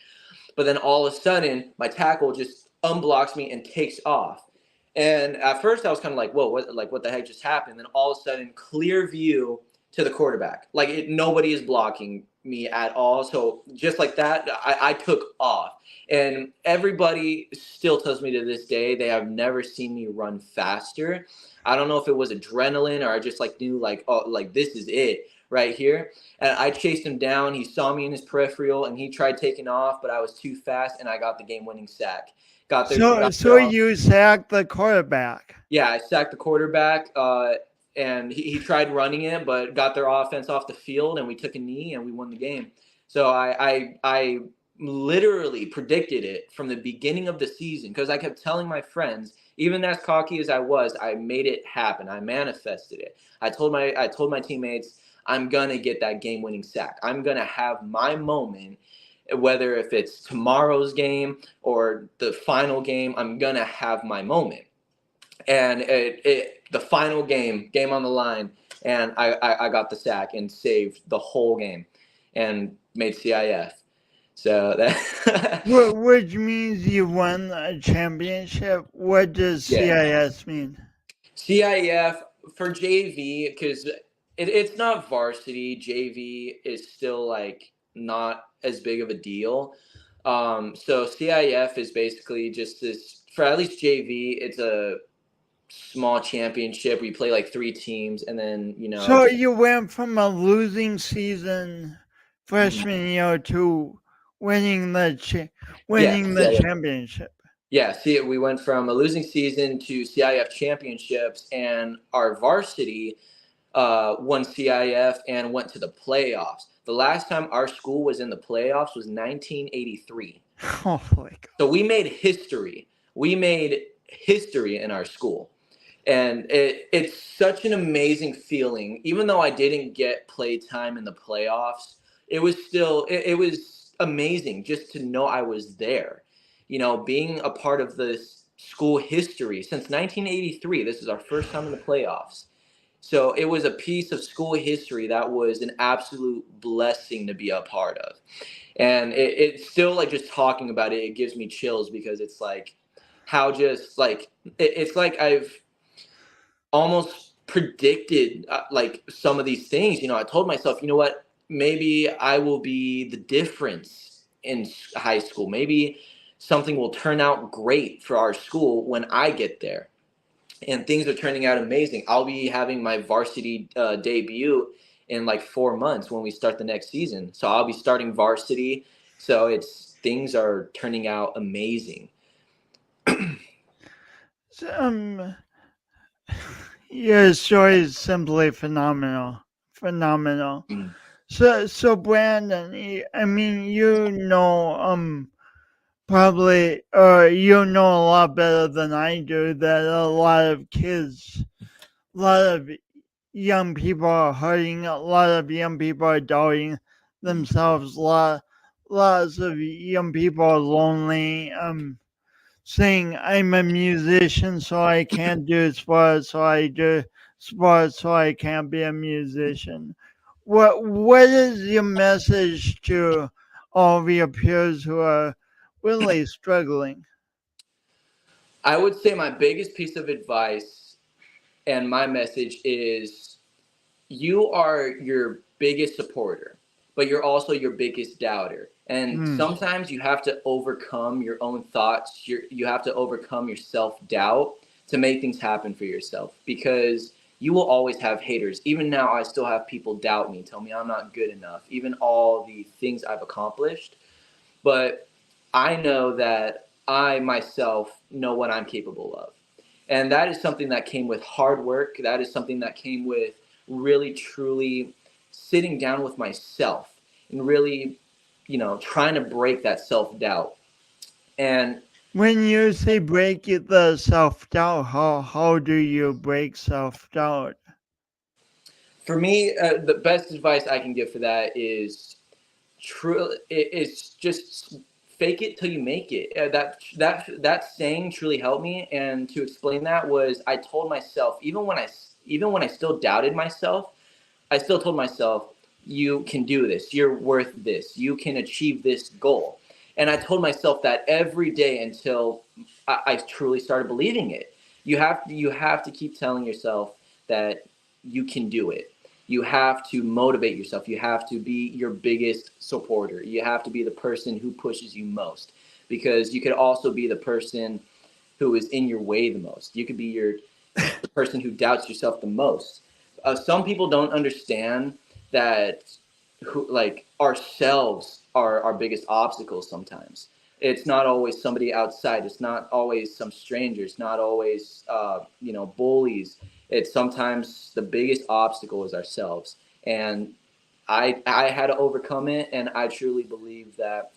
But then all of a sudden, my tackle just unblocks me and takes off. And at first I was kind of like, whoa, what the heck just happened? Then all of a sudden, clear view to the quarterback. Like nobody is blocking me at all. So just like that, I took off. And everybody still tells me to this day they have never seen me run faster. I don't know if it was adrenaline or I just like knew like, oh, like this is it right here. And I chased him down. He saw me in his peripheral and he tried taking off, but I was too fast and I got the game-winning sack. So, Got their so you sacked the quarterback. Yeah, I sacked the quarterback, and he tried running it, but got their offense off the field, and we took a knee and we won the game. So I literally predicted it from the beginning of the season because I kept telling my friends, even as cocky as I was, I made it happen. I manifested it. I told my teammates, I'm gonna get that game winning sack. I'm gonna have my moment, whether if it's tomorrow's game or the final game. I'm gonna have my moment. And the final game on the line, and I got the sack and saved the whole game and made CIF. So that Which means you won a championship. What does yeah, CIS mean? CIF for JV because it's not varsity. JV is still like not as big of a deal. So CIF is basically just this for at least JV. It's a small championship where you play like 3 teams and then So you went from a losing season freshman year to winning yeah, winning the CIF. championship. Yeah, see, we went from a losing season to CIF championships, and our varsity won CIF and went to the playoffs. The last time our school was in the playoffs was 1983. Oh my God. So we made history. We made history in our school. And it's such an amazing feeling. Even though I didn't get play time in the playoffs, it was amazing just to know I was there. Being a part of this school history since 1983. This is our first time in the playoffs. So it was a piece of school history that was an absolute blessing to be a part of. And it's still like just talking about it, it gives me chills because it's like how just like it's like I've almost predicted like some of these things. I told myself, you know what, maybe I will be the difference in high school. Maybe something will turn out great for our school when I get there. And things are turning out amazing. I'll be having my varsity debut in like 4 months when we start the next season. So I'll be starting varsity. So things are turning out amazing. So, your story is simply phenomenal. Phenomenal. Mm. So Brandon, I mean, probably, or you know a lot better than I do that a lot of kids, a lot of young people are hurting, a lot of young people are doubting themselves, lots of young people are lonely, saying I'm a musician so I can't do sports, so I do sports so I can't be a musician. What is your message to all of your peers who are really struggling? I would say my biggest piece of advice and my message is you are your biggest supporter, but you're also your biggest doubter. And Hmm. sometimes you have to overcome your own thoughts. You have to overcome your self doubt to make things happen for yourself because you will always have haters. Even now, I still have people doubt me, tell me I'm not good enough, even all the things I've accomplished. But I know that I myself know what I'm capable of. And that is something that came with hard work. That is something that came with really, truly sitting down with myself and really, trying to break that self doubt. And When you say break the self doubt, how do you break self doubt? for me, the best advice I can give for that is true. It's just fake it till you make it. That saying truly helped me. And to explain that was I told myself even when I still doubted myself, I still told myself, you can do this. You're worth this. You can achieve this goal. And I told myself that every day until I truly started believing it. you have to keep telling yourself that you can do it. You have to motivate yourself. You have to be your biggest supporter. You have to be the person who pushes you most, because you could also be the person who is in your way the most. You could be the person who doubts yourself the most. Some people don't understand that, like, ourselves are our biggest obstacles sometimes. It's not always somebody outside. It's not always some strangers. Not always bullies. It's sometimes the biggest obstacle is ourselves. And I had to overcome it, and I truly believe that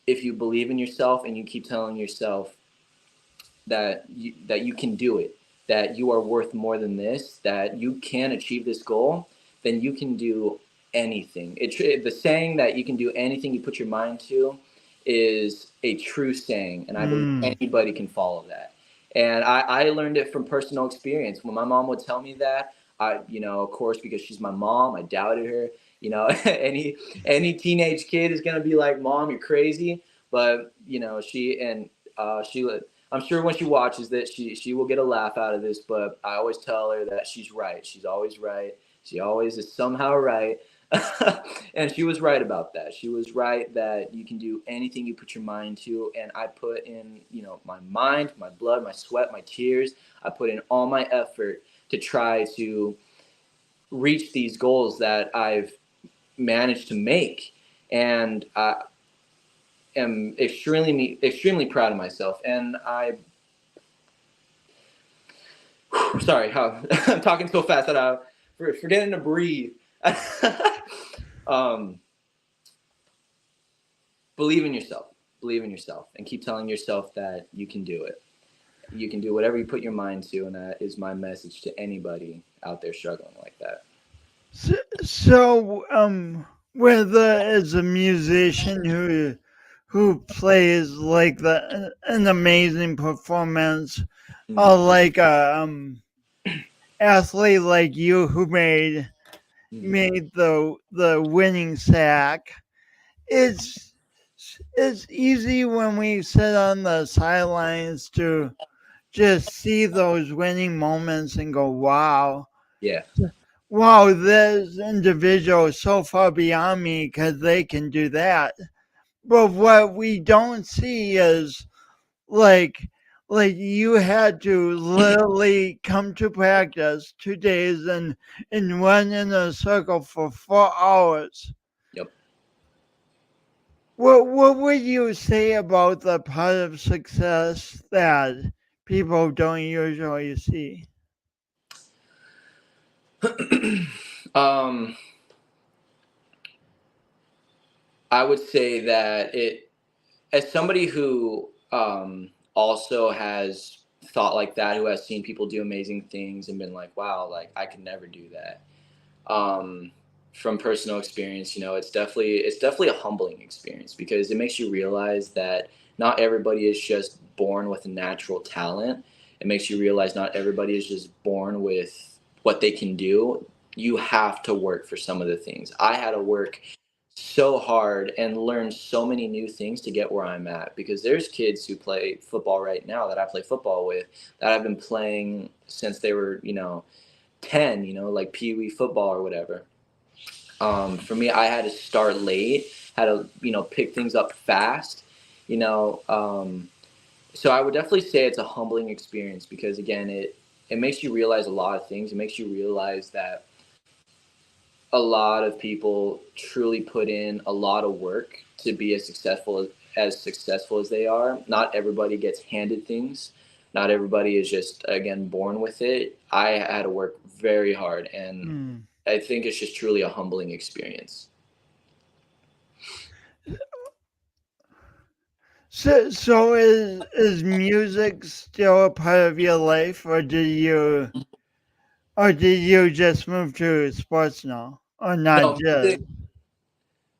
if you believe in yourself and you keep telling yourself that you can do it, that you are worth more than this, that you can achieve this goal, then you can do anything. The saying that you can do anything you put your mind to is a true saying, and I believe Mm. anybody can follow that. And I learned it from personal experience. When my mom would tell me that, of course, because she's my mom, I doubted her. Any teenage kid is gonna be like, "Mom, you're crazy." But she I'm sure when she watches this, she will get a laugh out of this. But I always tell her that she's right. She's always right. She always is somehow right. And she was right about that. She was right that you can do anything you put your mind to. And I put in, my mind, my blood, my sweat, my tears. I put in all my effort to try to reach these goals that I've managed to make. And I am extremely proud of myself. And sorry, I'm talking so fast that I'm forgetting to breathe. um, believe in yourself. Believe in yourself, and keep telling yourself that you can do it. You can do whatever you put your mind to, and that is my message to anybody out there struggling like that. So, whether it's a musician who plays like an amazing performance, Mm-hmm. or like a athlete like you who Mm-hmm. made the winning sack, it's it's easy when we sit on the sidelines to just see those winning moments and go, wow. Yeah. Wow, this individual is so far beyond me because they can do that. But what we don't see is like like you had to literally come to practice 2 days and run in a circle for 4 hours. Yep. What would you say about the part of success that people don't usually see? um, I would say that as somebody who also has thought like that, who has seen people do amazing things and been like, wow, like I could never do that. um, from personal experience, it's definitely a humbling experience, because it makes you realize that not everybody is just born with a natural talent. It makes you realize not everybody is just born with what they can do. You have to work for some of the things. I had to work so hard and learn so many new things to get where I'm at, because there's kids who play football right now that I play football with, that I've been playing since they were 10, like Pee Wee football or whatever. For me, I had to start late, had to, pick things up fast, you know. So I would definitely say it's a humbling experience, because, again, it makes you realize a lot of things. It makes you realize that a lot of people truly put in a lot of work to be as successful as they are. Not everybody gets handed things. Not everybody is just, again, born with it. I had to work very hard, and Hmm. I think it's just truly a humbling experience. So is music still a part of your life, or did you just move to sports now, or not No, just?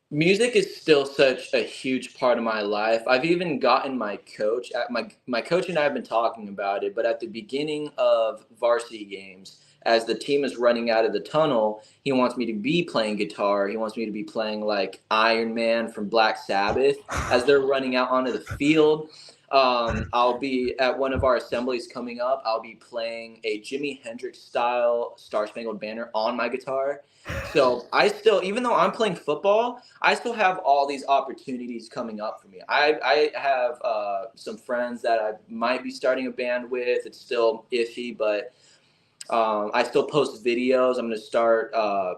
music is still such a huge part of my life. I've even gotten my coach and I have been talking about it, but at the beginning of varsity games as the team is running out of the tunnel, he wants me to be playing guitar. He wants me to be playing like Iron Man from Black Sabbath as they're running out onto the field. I'll be at one of our assemblies coming up. I'll be playing a Jimi Hendrix style Star Spangled Banner on my guitar. So I still, even though I'm playing football, I still have all these opportunities coming up for me. I have some friends that I might be starting a band with. It's still iffy, but I still post videos. I'm going to start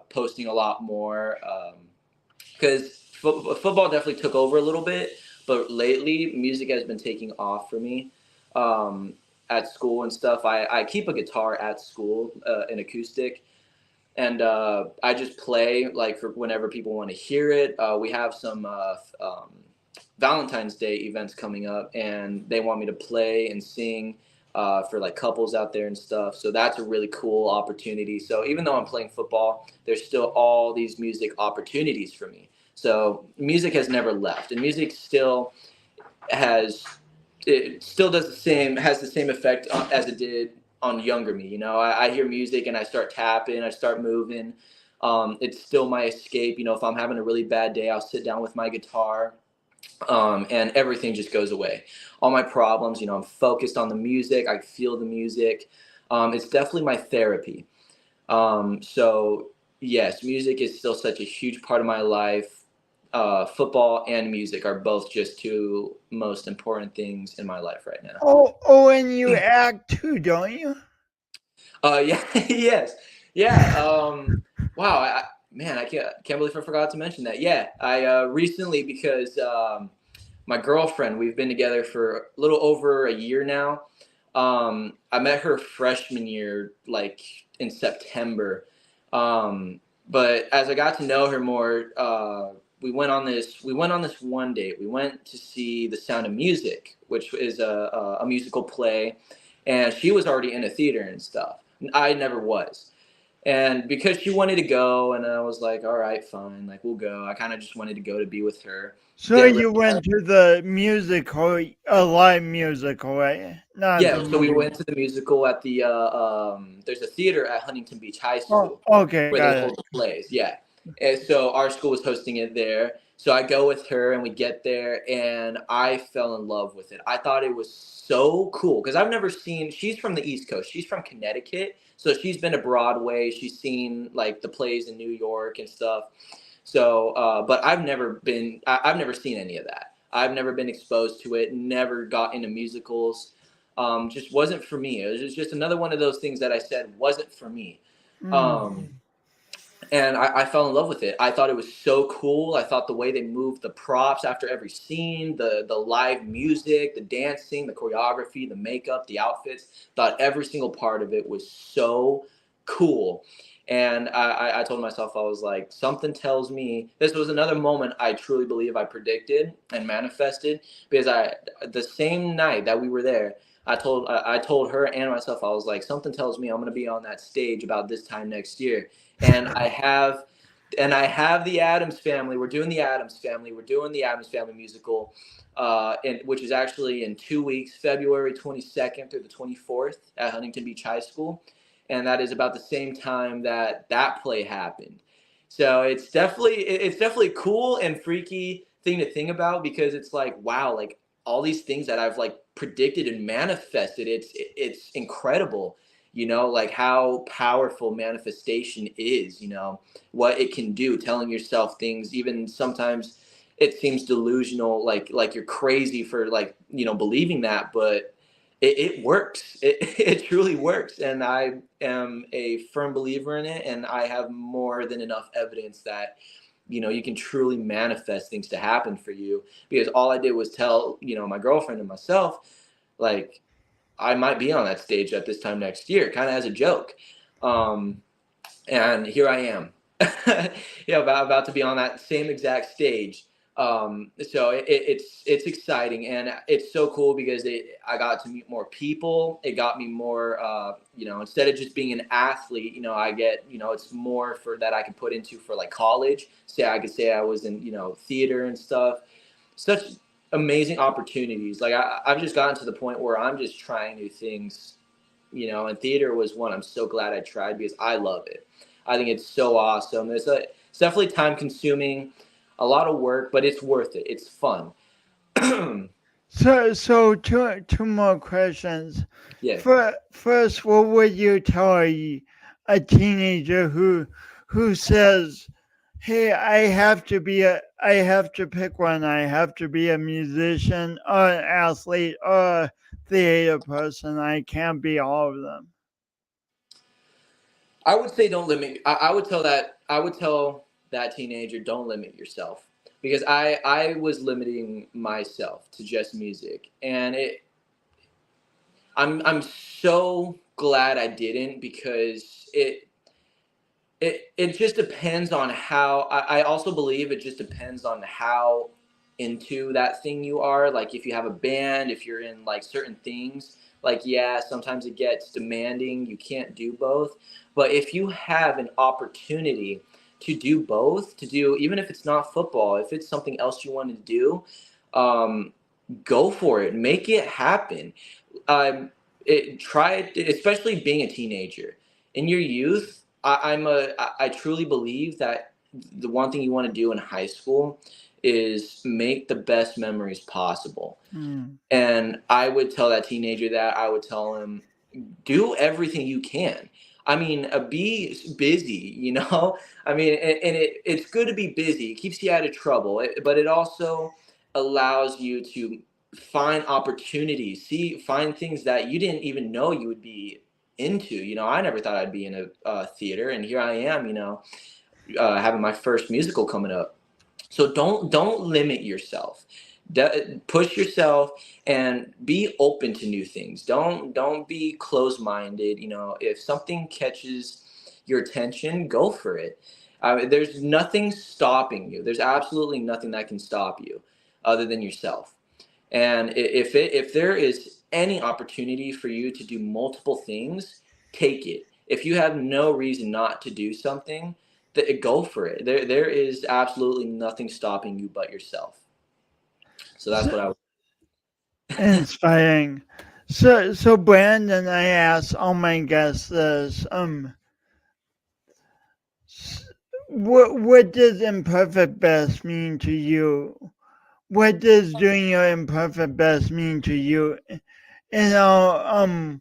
posting a lot more because football definitely took over a little bit. But lately, music has been taking off for me at school and stuff. I keep a guitar at school, an acoustic. And I just play like for whenever people want to hear it. We have some Valentine's Day events coming up, and they want me to play and sing for like couples out there and stuff. So that's a really cool opportunity. So even though I'm playing football, there's still all these music opportunities for me. So music has never left, and music still has the same effect as it did on younger me. You know, I hear music and I start tapping, I start moving. It's still my escape. You know, if I'm having a really bad day, I'll sit down with my guitar, and everything just goes away. All my problems, you know, I'm focused on the music. I feel the music. It's definitely my therapy. So yes, music is still such a huge part of my life. Football and music are both just two most important things in my life right now. And you act too, don't you? Yeah, yes, yeah. Wow, man, I can't believe I forgot to mention that. Yeah, I recently because my girlfriend, we've been together for a little over a year now. I met her freshman year, like in September. But as I got to know her more, we went on this one date. We went to see The Sound of Music, which is a musical play, and she was already in a theater and stuff. I never was. And because she wanted to go, and I was like, all right, fine, like we'll go. I kind of just wanted to go to be with her. So Didn't you really have went to the musical, a live musical, right? Not Yeah, the so we movie. went to the musical at the there's a theater at Huntington Beach High Oh, School okay, where they got it. hold the plays. Yeah. And so our school was hosting it there. So I go with her and we get there and I fell in love with it. I thought it was so cool because I've never seen, she's from the East Coast. She's from Connecticut. So she's been to Broadway. She's seen like the plays in New York and stuff. So, but I've never seen any of that. I've never been exposed to it, never got into musicals. Just wasn't for me. It was just another one of those things that I said wasn't for me. Mm. Um, and I fell in love with it. I thought it was so cool. I thought the way they moved the props after every scene, the live music, the dancing, the choreography, the makeup, the outfits, thought every single part of it was so cool. And I told myself, I was like, something tells me this was another moment I truly believe I predicted and manifested because the same night that we were there, I told her and myself, I was like, something tells me I'm going to be on that stage about this time next year. And I have the Adams Family. We're doing the Adams Family. We're doing the Adams Family musical, which is actually in 2 weeks, February 22nd through the 24th at Huntington Beach High School, and that is about the same time that play happened. So it's definitely cool and freaky thing to think about because it's like wow, like all these things that I've like predicted and manifested. It's incredible, like how powerful manifestation is, what it can do, telling yourself things, even sometimes it seems delusional, like you're crazy for like, believing that, but it works. It truly works. And I am a firm believer in it. And I have more than enough evidence that, you can truly manifest things to happen for you because all I did was tell, my girlfriend and myself, like, I might be on that stage at this time next year, kind of as a joke. And here I am, about to be on that same exact stage. So it's exciting and it's so cool because I got to meet more people. It got me more, instead of just being an athlete, I get, it's more for that I can put into for like college. I could say I was in, theater and stuff. Such amazing opportunities. Like I've just gotten to the point where I'm just trying new things and theater was one I'm so glad I tried because I love it. I think it's so awesome. It's definitely time consuming, a lot of work, but it's worth it. It's fun. So two more questions. Yeah. First, what would you tell a teenager who says, "Hey, I have to pick one. I have to be a musician or an athlete or a theater person. I can't be all of them." I would say don't limit. I would tell that teenager don't limit yourself because I was limiting myself to just music, and I'm so glad I didn't because it just depends on how I also believe it just depends on how into that thing you are. Like if you have a band, if you're in like certain things, like yeah, sometimes it gets demanding. You can't do both. But if you have an opportunity to do both, to do even if it's not football, if it's something else you want to do, um, go for it. Make it happen. Try it, especially being a teenager. In your youth, I truly believe that the one thing you want to do in high school is make the best memories possible. Hmm. And I would tell that teenager that I would tell him do everything you can. I mean, be busy, I mean, and it's good to be busy. It keeps you out of trouble, but it also allows you to find opportunities, find things that you didn't even know you would be into. I never thought I'd be in a theater, and here I am, having my first musical coming up. So don't limit yourself. Push yourself and be open to new things. Don't be closed minded. If something catches your attention, go for it. There's nothing stopping you. There's absolutely nothing that can stop you other than yourself. And if there is any opportunity for you to do multiple things, take it. If you have no reason not to do something, go for it. There is absolutely nothing stopping you but yourself. So that's So, what I would. inspiring. So Brandon, I asked all my guests this. What does imperfect best mean to you? What does doing your imperfect best mean to you? You know,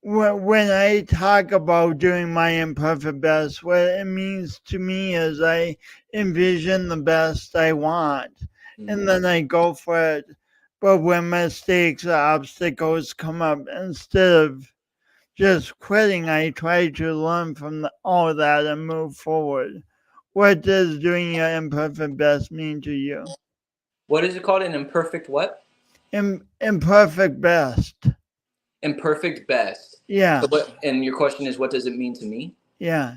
when I talk about doing my imperfect best, what it means to me is I envision the best I want, and Mhm. then I go for it. But when mistakes or obstacles come up, instead of just quitting, I try to learn from all that and move forward. What does doing your imperfect best mean to you? What is it called? An imperfect what? Imperfect best. Imperfect best. So Yeah, what? And your question is, what does it mean to me? yeah.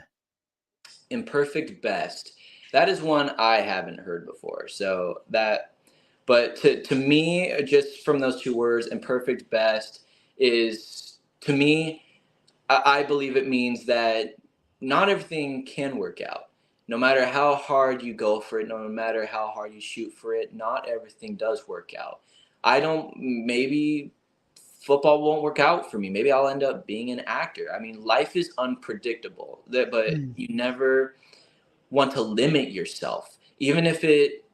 Imperfect best. That is one I haven't heard before. So that, but to me, just from those two words, imperfect best is to me. I believe it means that not everything can work out. No matter how hard you go for it, no matter how hard you shoot for it, not everything does work out. I don't, maybe football won't work out for me. Maybe I'll end up being an actor. I mean, life is unpredictable, but Mm. you never want to limit yourself. Even if it,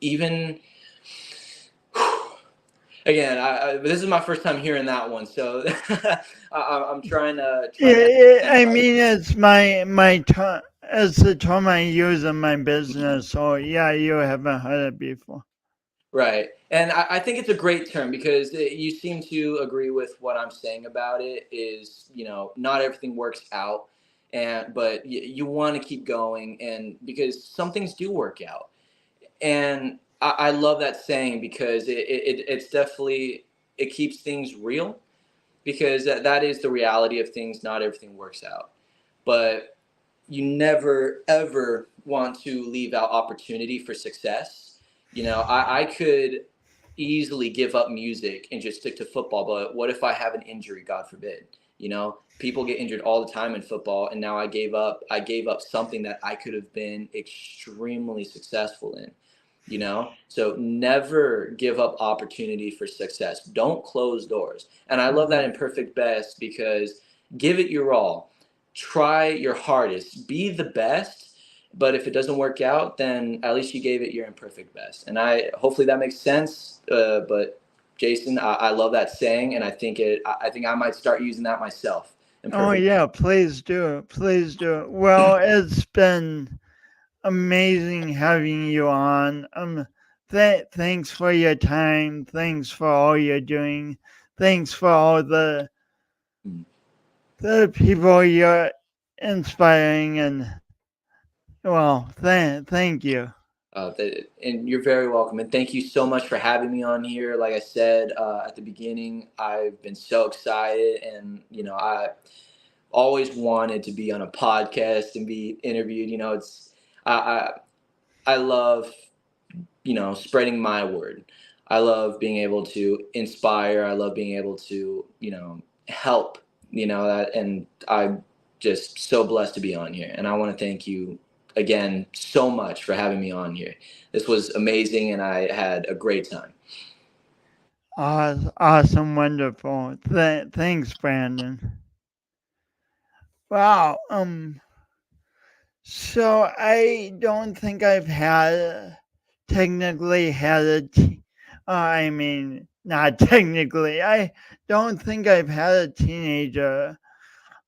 even again, this is my first time hearing that one, so I'm trying to I analyze. mean, it's my term. It's the term I use in my business. So yeah, you haven't heard it before. Right. And I think it's a great term because you seem to agree with what I'm saying about it is, not everything works out but you want to keep going and because some things do work out. And I love that saying because it's definitely, it keeps things real because that is the reality of things. Not everything works out, but you never ever want to leave out opportunity for success. I could easily give up music and just stick to football, but what if I have an injury, God forbid? People get injured all the time in football, and now I gave up something that I could have been extremely successful in. you know? So never give up opportunity for success. Don't close doors. And I love that in Perfect Best because give it your all. Try your hardest. Be the best. But if it doesn't work out, then at least you gave it your imperfect best. And I hopefully that makes sense. But Jason, I love that saying, and I think I might start using that myself. Oh Imperfect. yeah, please do it. Please do it. Well, it's been amazing having you on. Thanks for your time. Thanks for all you're doing. Thanks for all the people you're inspiring, and well, thank you. And you're very welcome. And thank you so much for having me on here. Like I said at the beginning, I've been so excited, and I always wanted to be on a podcast and be interviewed. I I love spreading my word. I love being able to inspire. I love being able to help. That, and I'm just so blessed to be on here. And I want to thank you again so much for having me on here. This was amazing, and I had a great time. Awesome, wonderful. Thanks, Brandon. Wow. So I don't think I've technically had I mean, not technically. I don't think I've had a teenager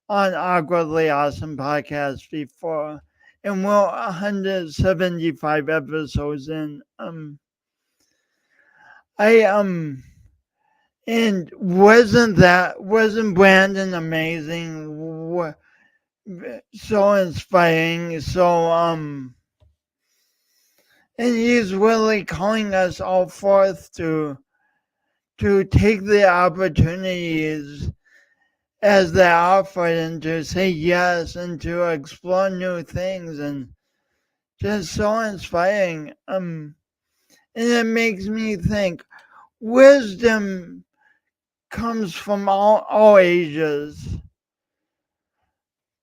on Awkwardly Awesome podcast before. And we're 175 episodes in. I and wasn't Brandon amazing? So inspiring. So and he's really calling us all forth to take the opportunities as they offer and to say yes and to explore new things, and just so inspiring. And it makes me think wisdom comes from all ages,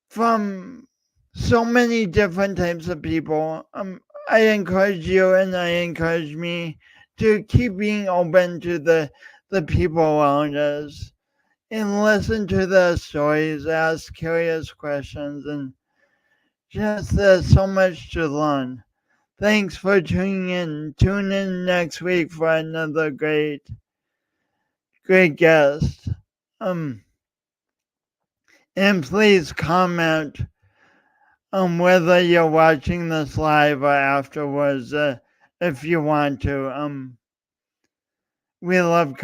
from so many different types of people. I encourage you and I encourage me to keep being open to the people around us and listen to their stories, ask curious questions, and just there's so much to learn. Thanks for tuning in. Tune in next week for another great guest. Um, and please comment on whether you're watching this live or afterwards, if you want to. We love comments.